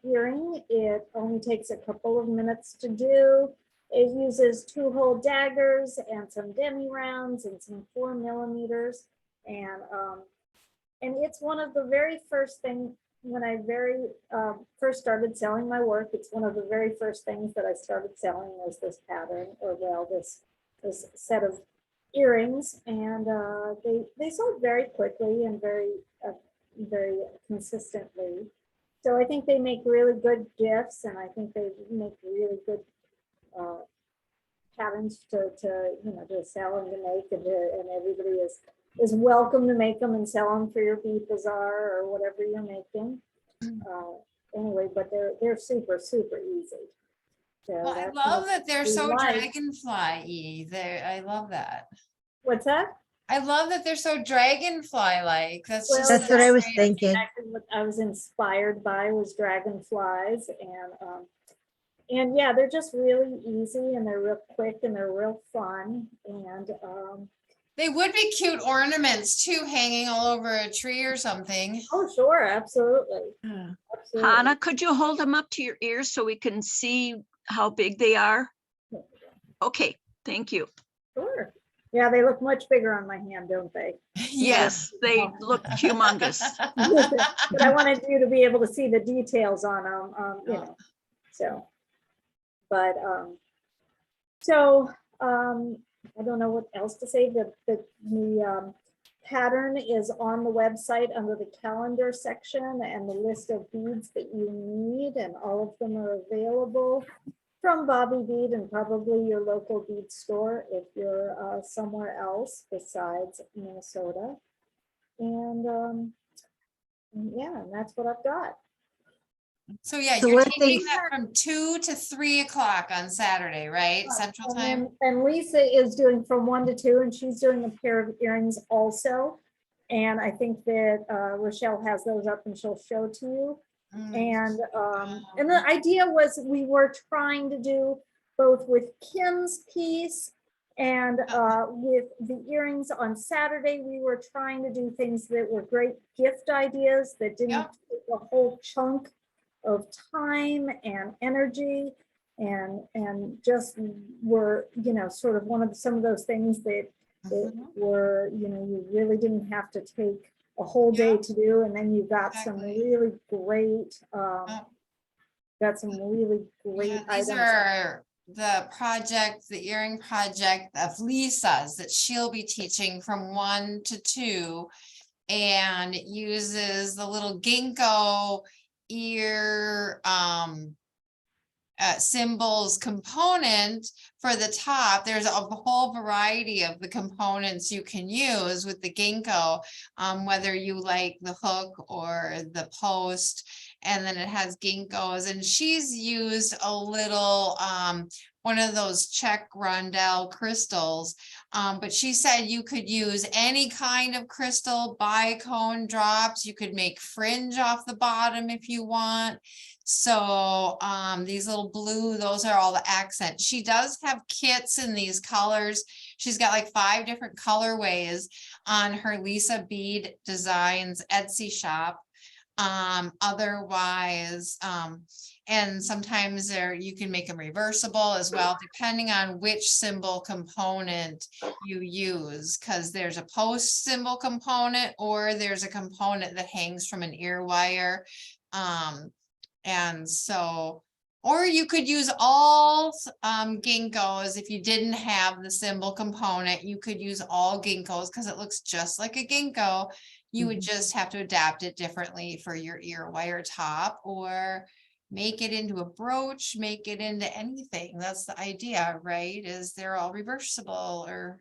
earring. It only takes a couple of minutes to do. It uses 2-hole daggers and some demi rounds and some 4mm. And it's one of the very first things when I first started selling my work. It's one of the very first things that I started selling was this pattern, or well, this set of earrings, and they sold very quickly and very consistently. So I think they make really good gifts, and I think they make really good patterns to sell and to make, and everybody is welcome to make them and sell them for your bead bazaar or whatever you're making. Anyway, but they're super easy. So Well, I that's love what that they're we so like. dragonfly-y. I love that. What's that? I love that they're so dragonfly-like. That's Well, just. That's what I was great. thinking. Exactly what I was inspired by was dragonflies, and yeah, they're just really easy, and they're real quick, and they're real fun, and They would be cute ornaments too, hanging all over a tree or something. oh sure, absolutely, Yeah. absolutely. Hannah, could you hold them up to your ears so we can see how big they are? Okay, thank you. Sure. Yeah, they look much bigger on my hand, don't they? Yes, they look humongous. But I wanted you to be able to see the details on them, so. But, I don't know what else to say. The pattern is on the website under the calendar section and the list of beads that you need, and all of them are available from Bobby Bead and probably your local bead store if you're somewhere else besides Minnesota. And yeah, and that's what I've got. So yeah, So you're what they- taking that from 2 to 3 o'clock on Saturday, right? Central time? And Lisa is doing from 1 to 2, and she's doing a pair of earrings also. And I think that Rochelle has those up and she'll show to you. And the idea was we were trying to do both with Kim's piece and with the earrings on Saturday. We were trying to do things that were great gift ideas that didn't Yep. take a whole chunk of time and energy, and just were sort of some of those things that were you really didn't have to take a whole day to do, and then you got some Exactly. really great Yeah, items. these are the earring project of Lisa's that she'll be teaching from 1 to 2. And it uses the little Ginko ear symbols component for the top. There's a whole variety of the components you can use with the Ginko, whether you like the hook or the post. and then it has ginkgos, and she's used a little, one of those Czech rondelle crystals. But she said you could use any kind of crystal, bicone drops, you could make fringe off the bottom if you want. So these little blue, those are all the accents. She does have kits in these colors. She's got like 5 different colorways on her Lisa Bead Designs Etsy shop. Otherwise, and sometimes you can make them reversible as well, depending on which symbol component you use, because there's a post symbol component, or there's a component that hangs from an ear wire. And so, or you could use all ginkgos. If you didn't have the symbol component, you could use all ginkgos because it looks just like a ginkgo. You would just have to adapt it differently for your ear wire top, or make it into a brooch, make it into anything. That's the idea, right? Is they're all reversible, or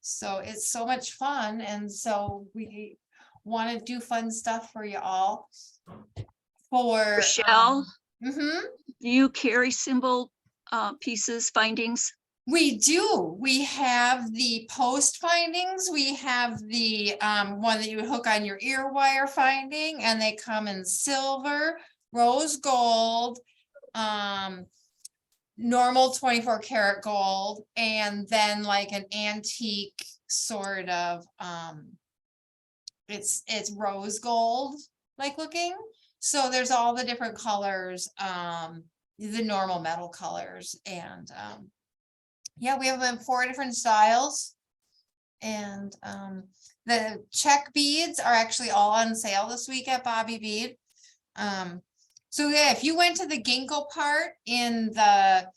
so it's so much fun. And so we want to do fun stuff for you all. For Michelle, mhm. do you carry symbol pieces, findings? We do. We have the post findings. We have the one that you would hook on your ear wire finding, and they come in silver, rose gold, normal 24 karat gold, and then like an antique sort of it's rose gold like looking. So there's all the different colors, the normal metal colors, and yeah, we have them in 4 different styles. And the Czech beads are actually all on sale this week at Bobby Bead. So yeah, if you went to the ginkgo part in the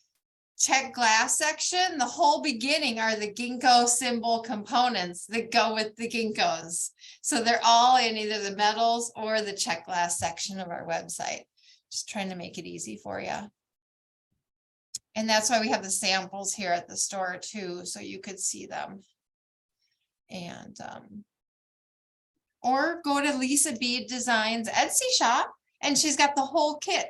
Czech glass section, the whole beginning are the ginkgo symbol components that go with the ginkgos. So they're all in either the metals or the Czech glass section of our website. Just trying to make it easy for you. And that's why we have the samples here at the store too, so you could see them. And or go to Lisa Bead Designs Etsy shop, and she's got the whole kit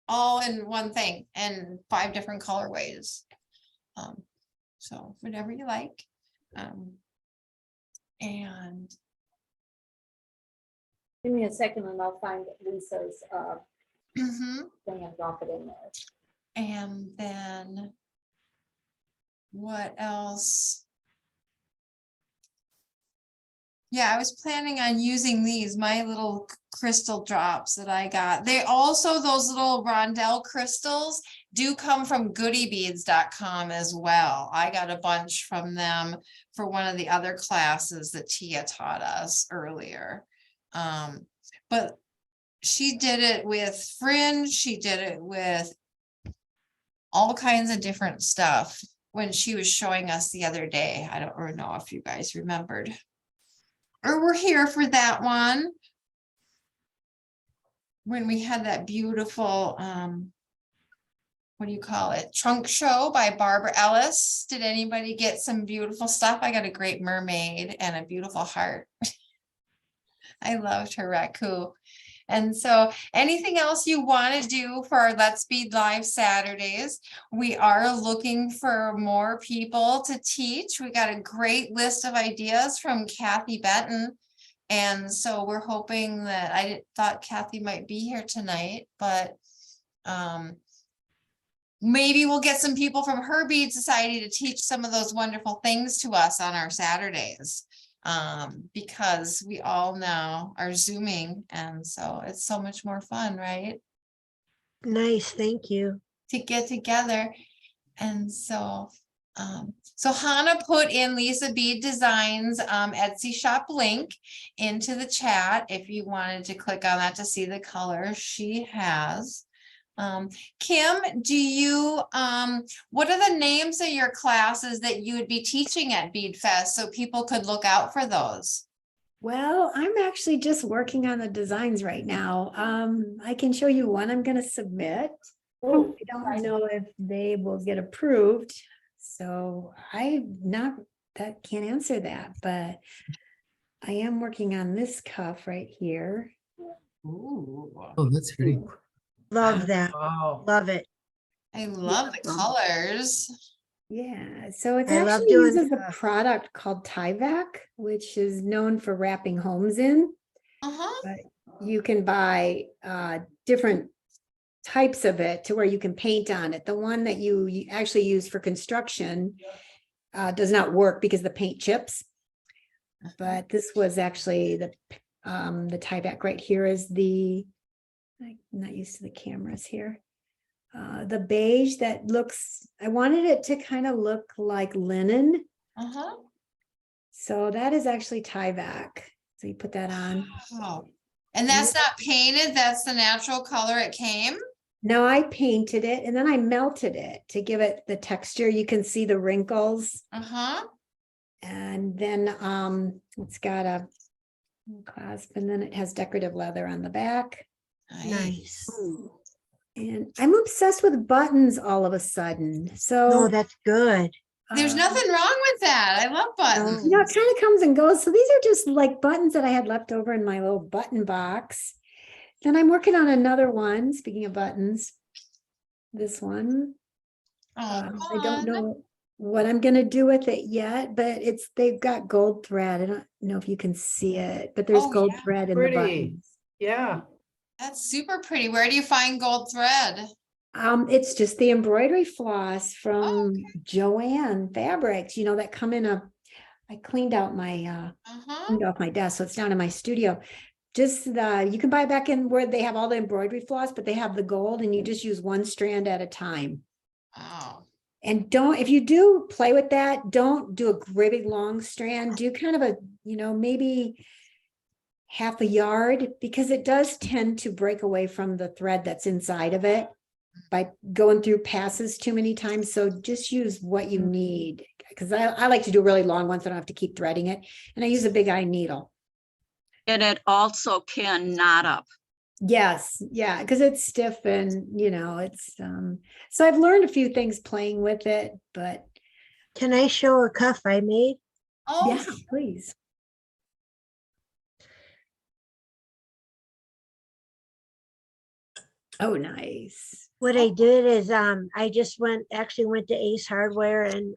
all in one thing, and 5 different colorways. So whatever you like. And Give me a second and I'll find Lisa's mhm. thing and drop it in there. And then what else? Yeah, I was planning on using these, my little crystal drops that I got. They also, those little rondelle crystals do come from goodybeads.com as well. I got a bunch from them for one of the other classes that Tia taught us earlier. But she did it with fringe, she did it with all kinds of different stuff when she was showing us the other day. I don't know if you guys remembered. Or we're here for that one. When we had that beautiful, what do you call it? Trunk show by Barbara Ellis. Did anybody get some beautiful stuff? I got a great mermaid and a beautiful heart. I loved her raku. And so anything else you want to do for our Let's Bead Live Saturdays, we are looking for more people to teach. We got a great list of ideas from Kathy Benton. And so we're hoping that, I thought Kathy might be here tonight, but maybe we'll get some people from her bead society to teach some of those wonderful things to us on our Saturdays. Because we all now are Zooming, and so it's so much more fun, right? Nice, thank you. To get together. And so so Hannah put in Lisa Bead Designs Etsy shop link into the chat if you wanted to click on that to see the colors she has. Kim, do you what are the names of your classes that you would be teaching at Bead Fest so people could look out for those? Well, I'm actually just working on the designs right now. I can show you one I'm going to submit. I don't know if they will get approved, so can't answer that, but I am working on this cuff right here. Ooh, Oh, that's pretty. Love that. Wow. Love it. I love the colors. Yeah, so it I love actually doing uses a that. product called Tyvek, which is known for wrapping homes in. Uh-huh. But you can buy different types of it to where you can paint on it. The one that you actually use for construction does not work because the paint chips. But this was actually the Tyvek right here is I'm not used to the cameras here. The beige that looks, I wanted it to kind of look like linen. Uh-huh. So that is actually Tyvek. So you put that on. Oh. And that's not painted, that's the natural color it came? Now I painted it and then I melted it to give it the texture. You can see the wrinkles. Uh-huh. And then it's got a clasp and then it has decorative leather on the back. Nice. And I'm obsessed with buttons all of a sudden. No, So that's good. There's nothing wrong with that. I love buttons. you know, it kind of comes and goes. So these are just like buttons that I had left over in my little button box. Then I'm working on another one. Speaking of buttons, this one. Oh, I don't fun. know what I'm gonna do with it yet, but they've got gold thread. I don't know if you can see it, but there's Oh, gold yeah. thread in the Pretty. buttons. Yeah. That's super pretty. Where do you find gold thread? It's just the embroidery floss from Oh, Joanne Fabrics, you know, that come in I cleaned out my Uh-huh. cleaned off my desk, so it's down in my studio. Just you can buy it back in where they have all the embroidery floss, but they have the gold and you just use one strand at a time. Wow. And if you do play with that, don't do a great big long strand, do kind of a, you know, maybe half a yard, because it does tend to break away from the thread that's inside of it by going through passes too many times. So just use what you need, because I like to do really long ones. I don't have to keep threading it. And I use a big eye needle. And it also can knot up. Yes, yeah, because it's stiff and, you know, it's so I've learned a few things playing with it, but Can I show a cuff I made? Oh, yeah, please. Oh, nice. What I did is I just actually went to Ace Hardware and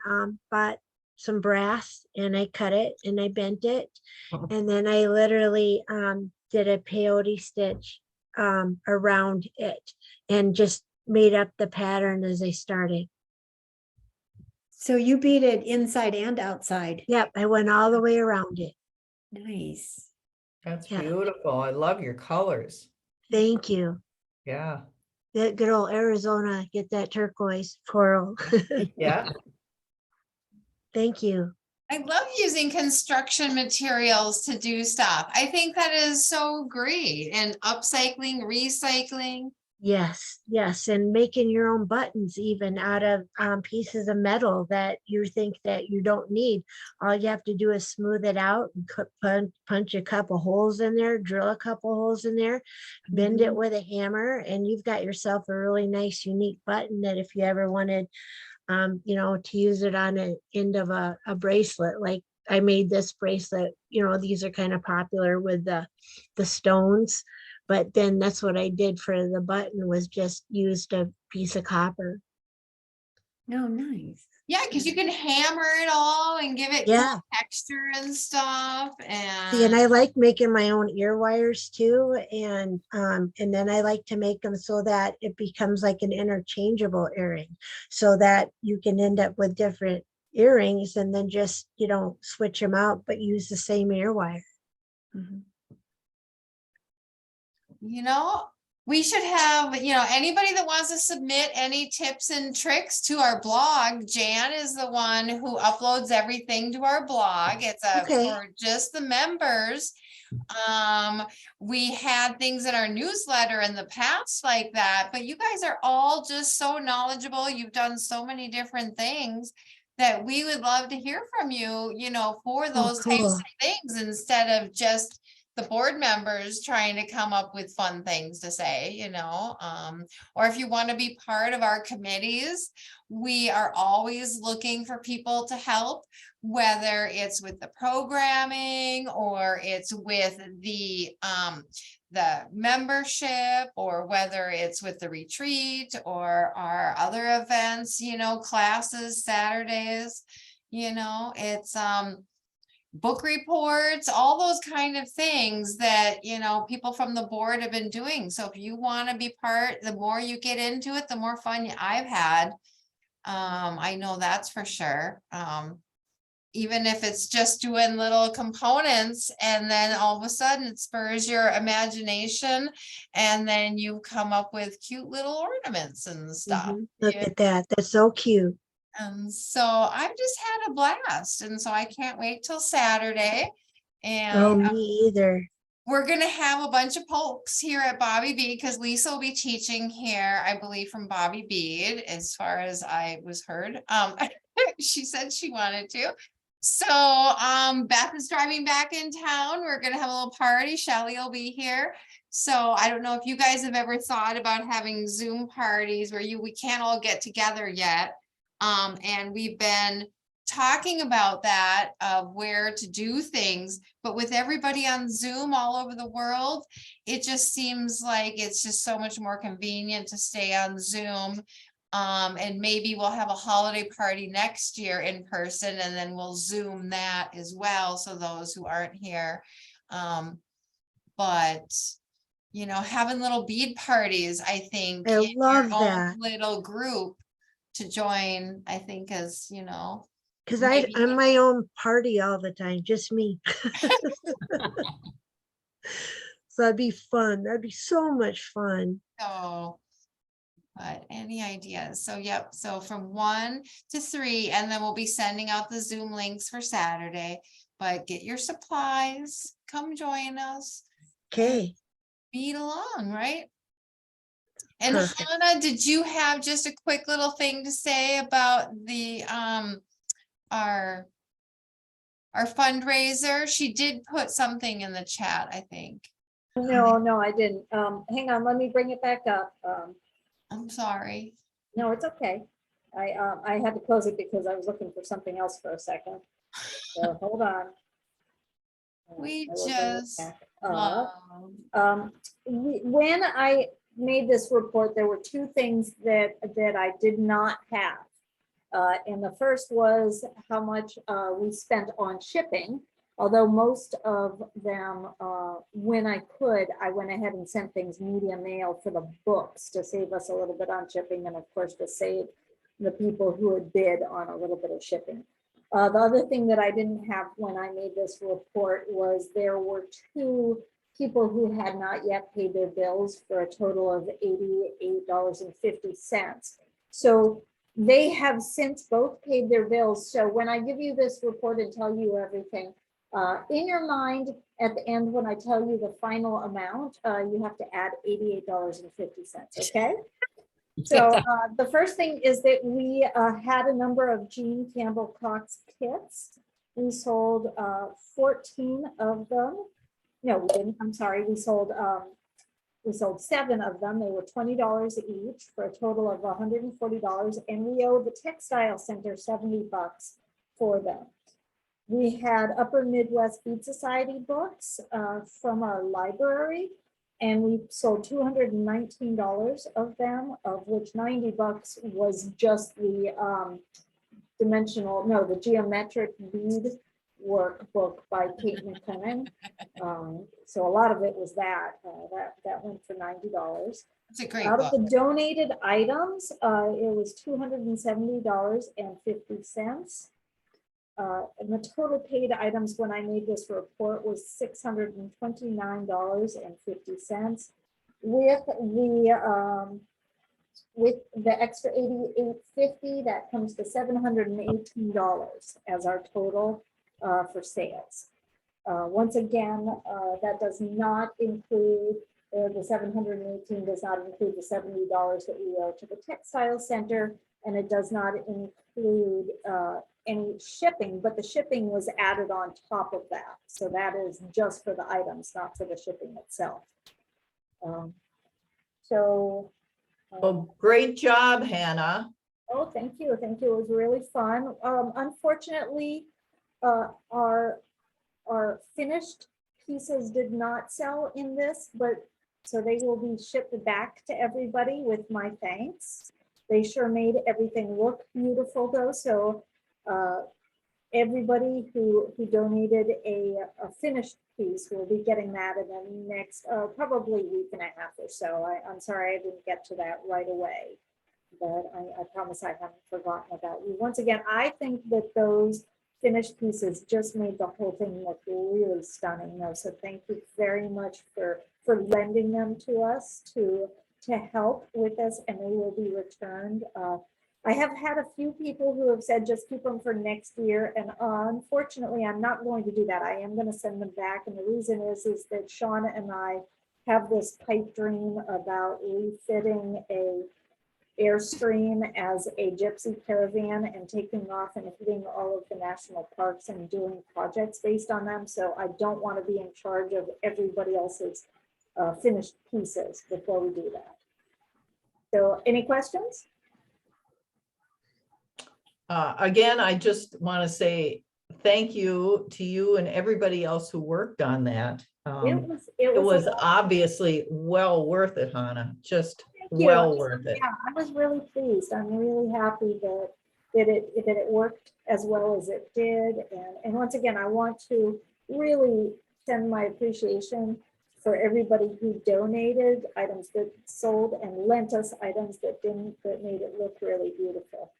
bought some brass and I cut it and I bent it. Oh. And then I literally did a peyote stitch around it and just made up the pattern as I started. So you beat it inside and outside. Yep, I went all the way around it. Nice. That's Yeah. beautiful. I love your colors. Thank you. Yeah. That good old Arizona, get that turquoise coral. Yeah. Thank you. I love using construction materials to do stuff. I think that is so great. And upcycling, recycling. Yes, yes, and making your own buttons even out of pieces of metal that you think that you don't need. All you have to do is smooth it out and punch a couple holes in there, drill a couple holes in there, bend it with a hammer, and you've got yourself a really nice, unique button that if you ever wanted, you know, to use it on an end of a bracelet, like I made this bracelet, you know, these are kind of popular with the stones. But then that's what I did for the button, was just used a piece of copper. Oh, nice. Yeah, because you can hammer it all and give it Yeah. cool texture and stuff. See, and And I like making my own ear wires too. And then I like to make them so that it becomes like an interchangeable earring, so that you can end up with different earrings and then just, you know, switch them out, but use the same ear wire. Mhm. you know, we should have, you know, anybody that wants to submit any tips and tricks to our blog. Jan is the one who uploads everything to our blog. It's Okay. for just the members. We had things in our newsletter in the past like that, but you guys are all just so knowledgeable. You've done so many different things that we would love to hear from you, you know, for those types cool. of things instead of just the board members trying to come up with fun things to say, or if you want to be part of our committees, we are always looking for people to help, whether it's with the programming or it's with the membership, or whether it's with the retreat or our other events, classes, Saturdays, it's book reports, all those kind of things that, people from the board have been doing. So if you want to be part, the more you get into it, the more fun I've had. I know that's for sure. Even if it's just doing little components, and then all of a sudden it spurs your imagination, and then you come up with cute little ornaments and stuff. Look at that. That's so cute. And so I've just had a blast, and so I can't wait till Saturday. Oh, And me either. we're gonna have a bunch of pokes here at Bobby Bede, because Lisa will be teaching here, I believe, from Bobby Bede, as far as I was heard. She said she wanted to. So Beth is driving back in town. We're gonna have a little party. Shelley will be here. So I don't know if you guys have ever thought about having Zoom parties where we can't all get together yet. And we've been talking about that, of where to do things, but with everybody on Zoom all over the world, it just seems like it's just so much more convenient to stay on Zoom. And maybe we'll have a holiday party next year in person, and then we'll Zoom that as well, so those who aren't here. But having little bead parties, I think, I in your love own that. little group to join, I think is, Because maybe- I'm my own party all the time, just me. So that'd be fun. That'd be so much fun. So, but any ideas? So, yep. So from 1 to 3, and then we'll be sending out the Zoom links for Saturday, but get your supplies, come join us. Okay. Beat along, right? And Perfect. Hannah, did you have just a quick little thing to say about the, our fundraiser? She did put something in the chat, I think. No, I didn't. Hang on, let me bring it back up. I'm sorry. No, it's okay. I had to close it because I was looking for something else for a second. So hold on. We I will bring it just back love. up. When I made this report, there were two things that I did not have. And the first was how much we spent on shipping. Although most of them, when I could, I went ahead and sent things media mail for the books to save us a little bit on shipping, and of course to save the people who had bid on a little bit of shipping. The other thing that I didn't have when I made this report was there were 2 people who had not yet paid their bills for a total of $88.50. So they have since both paid their bills. So when I give you this report and tell you everything, in your mind, at the end, when I tell you the final amount, you have to add $88.50, okay? So the first thing is that we had a number of Jean Campbell Cox kits. We sold 14 of them. No, we didn't. I'm sorry. We sold 7 of them. They were $20 each for a total of $140, and we owe the Textile Center $70 for them. We had Upper Midwest Bead Society books from our library, and we sold $219 of them, of which $90 was just the the geometric bead workbook by Kate McKinnon. So a lot of it was that went for $90. It's a great Out book. of the donated items, it was $270.50. And the total paid items when I made this report was $629.50. With the extra $88.50, that comes to $718 as our total for sales. Once again, that does not include the $718 does not include the $70 that we owe to the Textile Center, and it does not include any shipping, but the shipping was added on top of that. So that is just for the items, not for the shipping itself. So. Well, great job, Hannah. Oh, thank you. Thank you. It was really fun. Unfortunately, our finished pieces did not sell in this, but so they will be shipped back to everybody with my thanks. They sure made everything look beautiful though. So everybody who donated a finished piece will be getting that in the next probably week and a half or so. I'm sorry I didn't get to that right away, but I promise I haven't forgotten about you. Once again, I think that those finished pieces just made the whole thing look really stunning though. So thank you very much for lending them to us to help with this, and they will be returned. I have had a few people who have said just keep them for next year, and unfortunately I'm not going to do that. I am going to send them back, and the reason is that Shauna and I have this pipe dream about refitting a Airstream as a gypsy caravan and taking off and hitting all of the national parks and doing projects based on them. So I don't want to be in charge of everybody else's finished pieces before we do that. So any questions? Again, I just want to say thank you to you and everybody else who worked on that. It was obviously well worth it, Hannah. Just well worth it. Yeah, I was really pleased. I'm really happy that it worked as well as it did. And once again, I want to really send my appreciation for everybody who donated items that sold and lent us items that made it look really beautiful.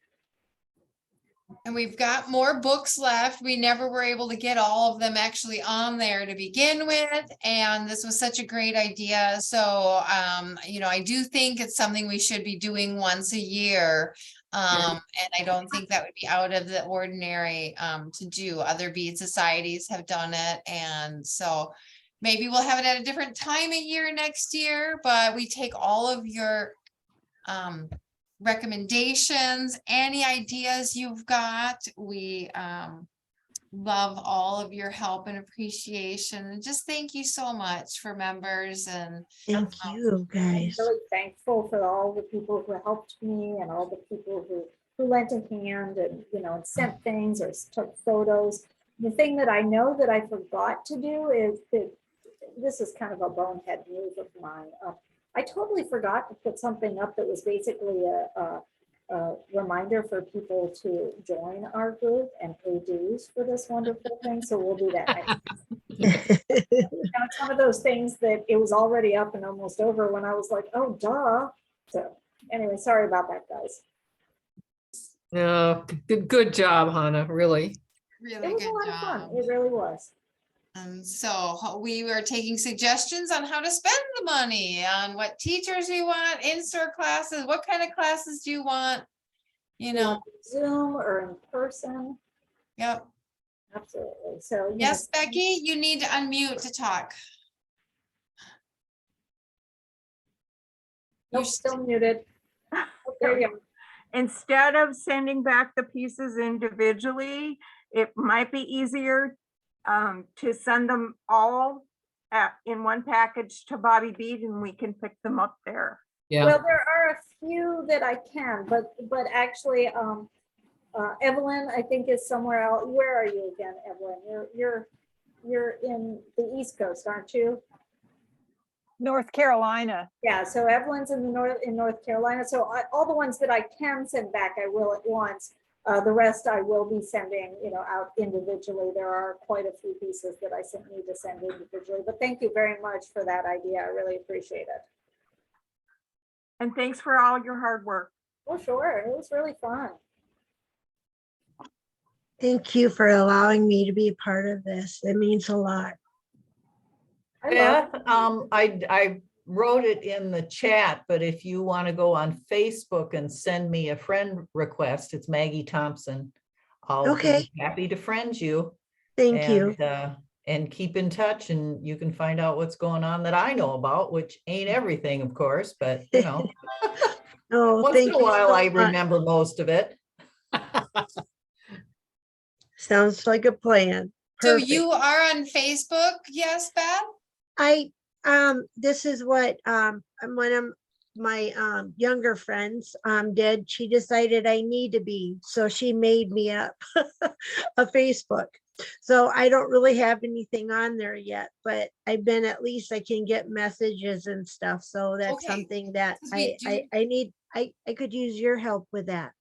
And we've got more books left. We never were able to get all of them actually on there to begin with. And this was such a great idea. So, you know, I do think it's something we should be doing once a year. And I don't think that would be out of the ordinary to do. Other bead societies have done it. And so maybe we'll have it at a different time of year next year, but we take all of your recommendations, any ideas you've got. We love all of your help and appreciation, and just thank you so much for members. And Thank you, guys. I'm really thankful for all the people who helped me and all the people who lent a hand and, you know, sent things or took photos. The thing that I know that I forgot to do is that this is kind of a bonehead move of mine. I totally forgot to put something up that was basically a reminder for people to join our group and pay dues for this wonderful thing. So we'll do that next. It's one of those things that it was already up and almost over when I was like, oh, duh. So anyway, sorry about that, guys. No, good job, Hannah, really. really It was good a lot of job. fun. It really was. And so we were taking suggestions on how to spend the money, on what teachers you want, in-store classes, what kind of classes do you want? You know, Zoom or in person. yep. Absolutely. So Yes, Becky, you need to unmute to talk. Nope, still muted. There you go. Instead of sending back the pieces individually, it might be easier to send them all in one package to Bobby Bead, and we can pick them up there. Yeah. Well, there are a few that I can, but actually, Evelyn, I think is somewhere else. Where are you again, Evelyn? You're in the East Coast, aren't you? North Carolina. Yeah, so Evelyn's in North Carolina. So all the ones that I can send back, I will at once. The rest I will be sending, you know, out individually. There are quite a few pieces that I need to send individually, but thank you very much for that idea. I really appreciate it. And thanks for all your hard work. Oh, sure. It was really fun. Thank you for allowing me to be a part of this. It means a lot. Beth, I wrote it in the chat, but if you want to go on Facebook and send me a friend request, it's Maggie Thompson. I'll be happy to friend you. Thank you. And keep in touch, and you can find out what's going on that I know about, which ain't everything, of course, but you know. Oh, once in a while I remember most of it. Sounds like a plan. So Perfect. you are on Facebook, yes, Beth? This is what, one of my, younger friends, did. She decided I need to be, so she made me up a Facebook. So I don't really have anything on there yet, but I've been, at least I can get messages and stuff. So that's Okay, something that 'cause we I need, I could use your help with that.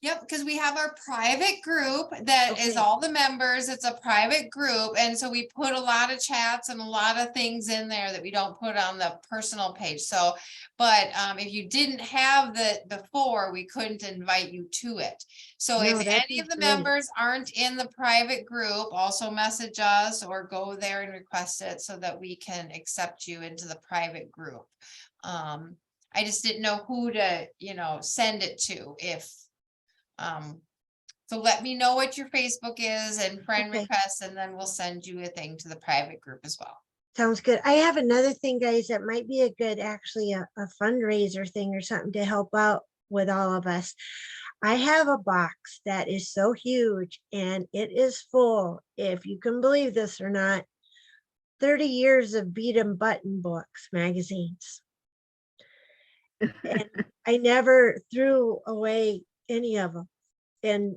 Yep, because we have our private group that is Okay. all the members. It's a private group. And so we put a lot of chats and a lot of things in there that we don't put on the personal page. So, but if you didn't have that before, we couldn't invite you to it. So No, if that'd any be of the great. members aren't in the private group, also message us or go there and request it so that we can accept you into the private group. I just didn't know who to, send it to if. So let me know what your Facebook is and friend Okay. requests, and then we'll send you a thing to the private group as well. Sounds good. I have another thing, guys, that might be a good, actually a fundraiser thing or something to help out with all of us. I have a box that is so huge and it is full, if you can believe this or not, 30 years of beat 'em button books, magazines. And I never threw away any of them. And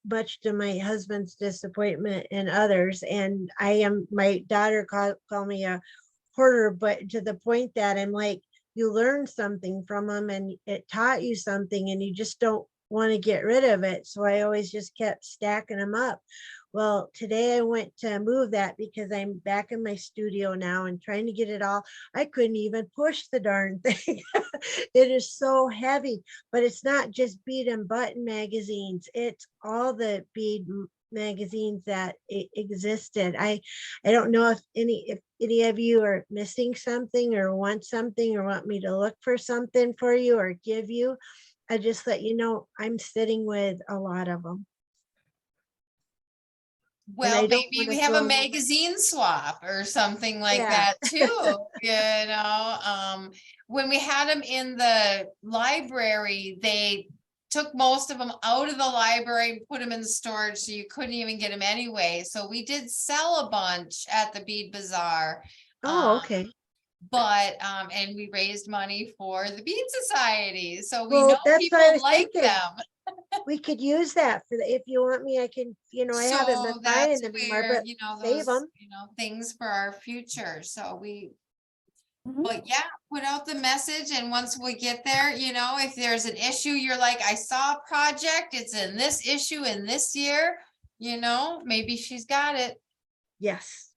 much to my husband's disappointment and others. And my daughter call me a hoarder, but to the point that I'm like, you learned something from them and it taught you something and you just don't want to get rid of it. So I always just kept stacking them up. Well, today I went to move that because I'm back in my studio now and trying to get it all. I couldn't even push the darn thing. It is so heavy, but it's not just bead and button magazines. It's all the bead magazines that existed. I don't know if any of you are missing something or want something or want me to look for something for you or give you. I just let you know I'm sitting with a lot of them. Well, I don't maybe wanna we have throw a 'em away. magazine swap or something like Yeah. that too, when we had them in the library, they took most of them out of the library and put them in the storage, so you couldn't even get them anyway. So we did sell a bunch at the Bead Bazaar. Oh, okay. But, and we raised money for the Bead Society, so we Well, know that's what I people was like thinking. them. We could use that for if you want me, I can, I haven't been So buying that's them anymore, where, but save those, them. things for our future. So we, Mhm. but yeah, put out the message and once we get there, if there's an issue, you're like, I saw a project, it's in this issue in this year, maybe she's got it. Yes.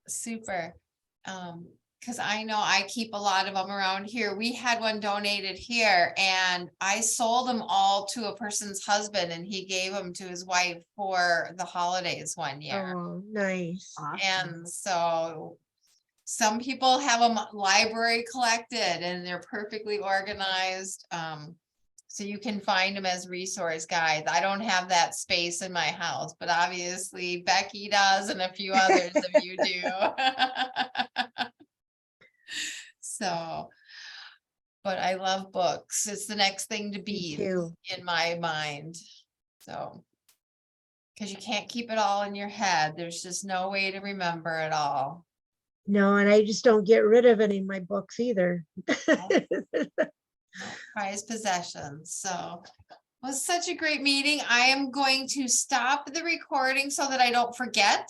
Super. Because I know I keep a lot of them around here. We had one donated here and I sold them all to a person's husband and he gave them to his wife for the holidays one year. Oh, nice. And so some people have them library collected and they're perfectly organized. So you can find them as resource guides. I don't have that space in my house, but obviously Becky does and a few others of you do. So, but I love books. It's the next thing to be too. in my mind. So, because you can't keep it all in your head. There's just no way to remember it all. No, and I just don't get rid of any of my books either. Prized possessions. So it was such a great meeting. I am going to stop the recording so that I don't forget.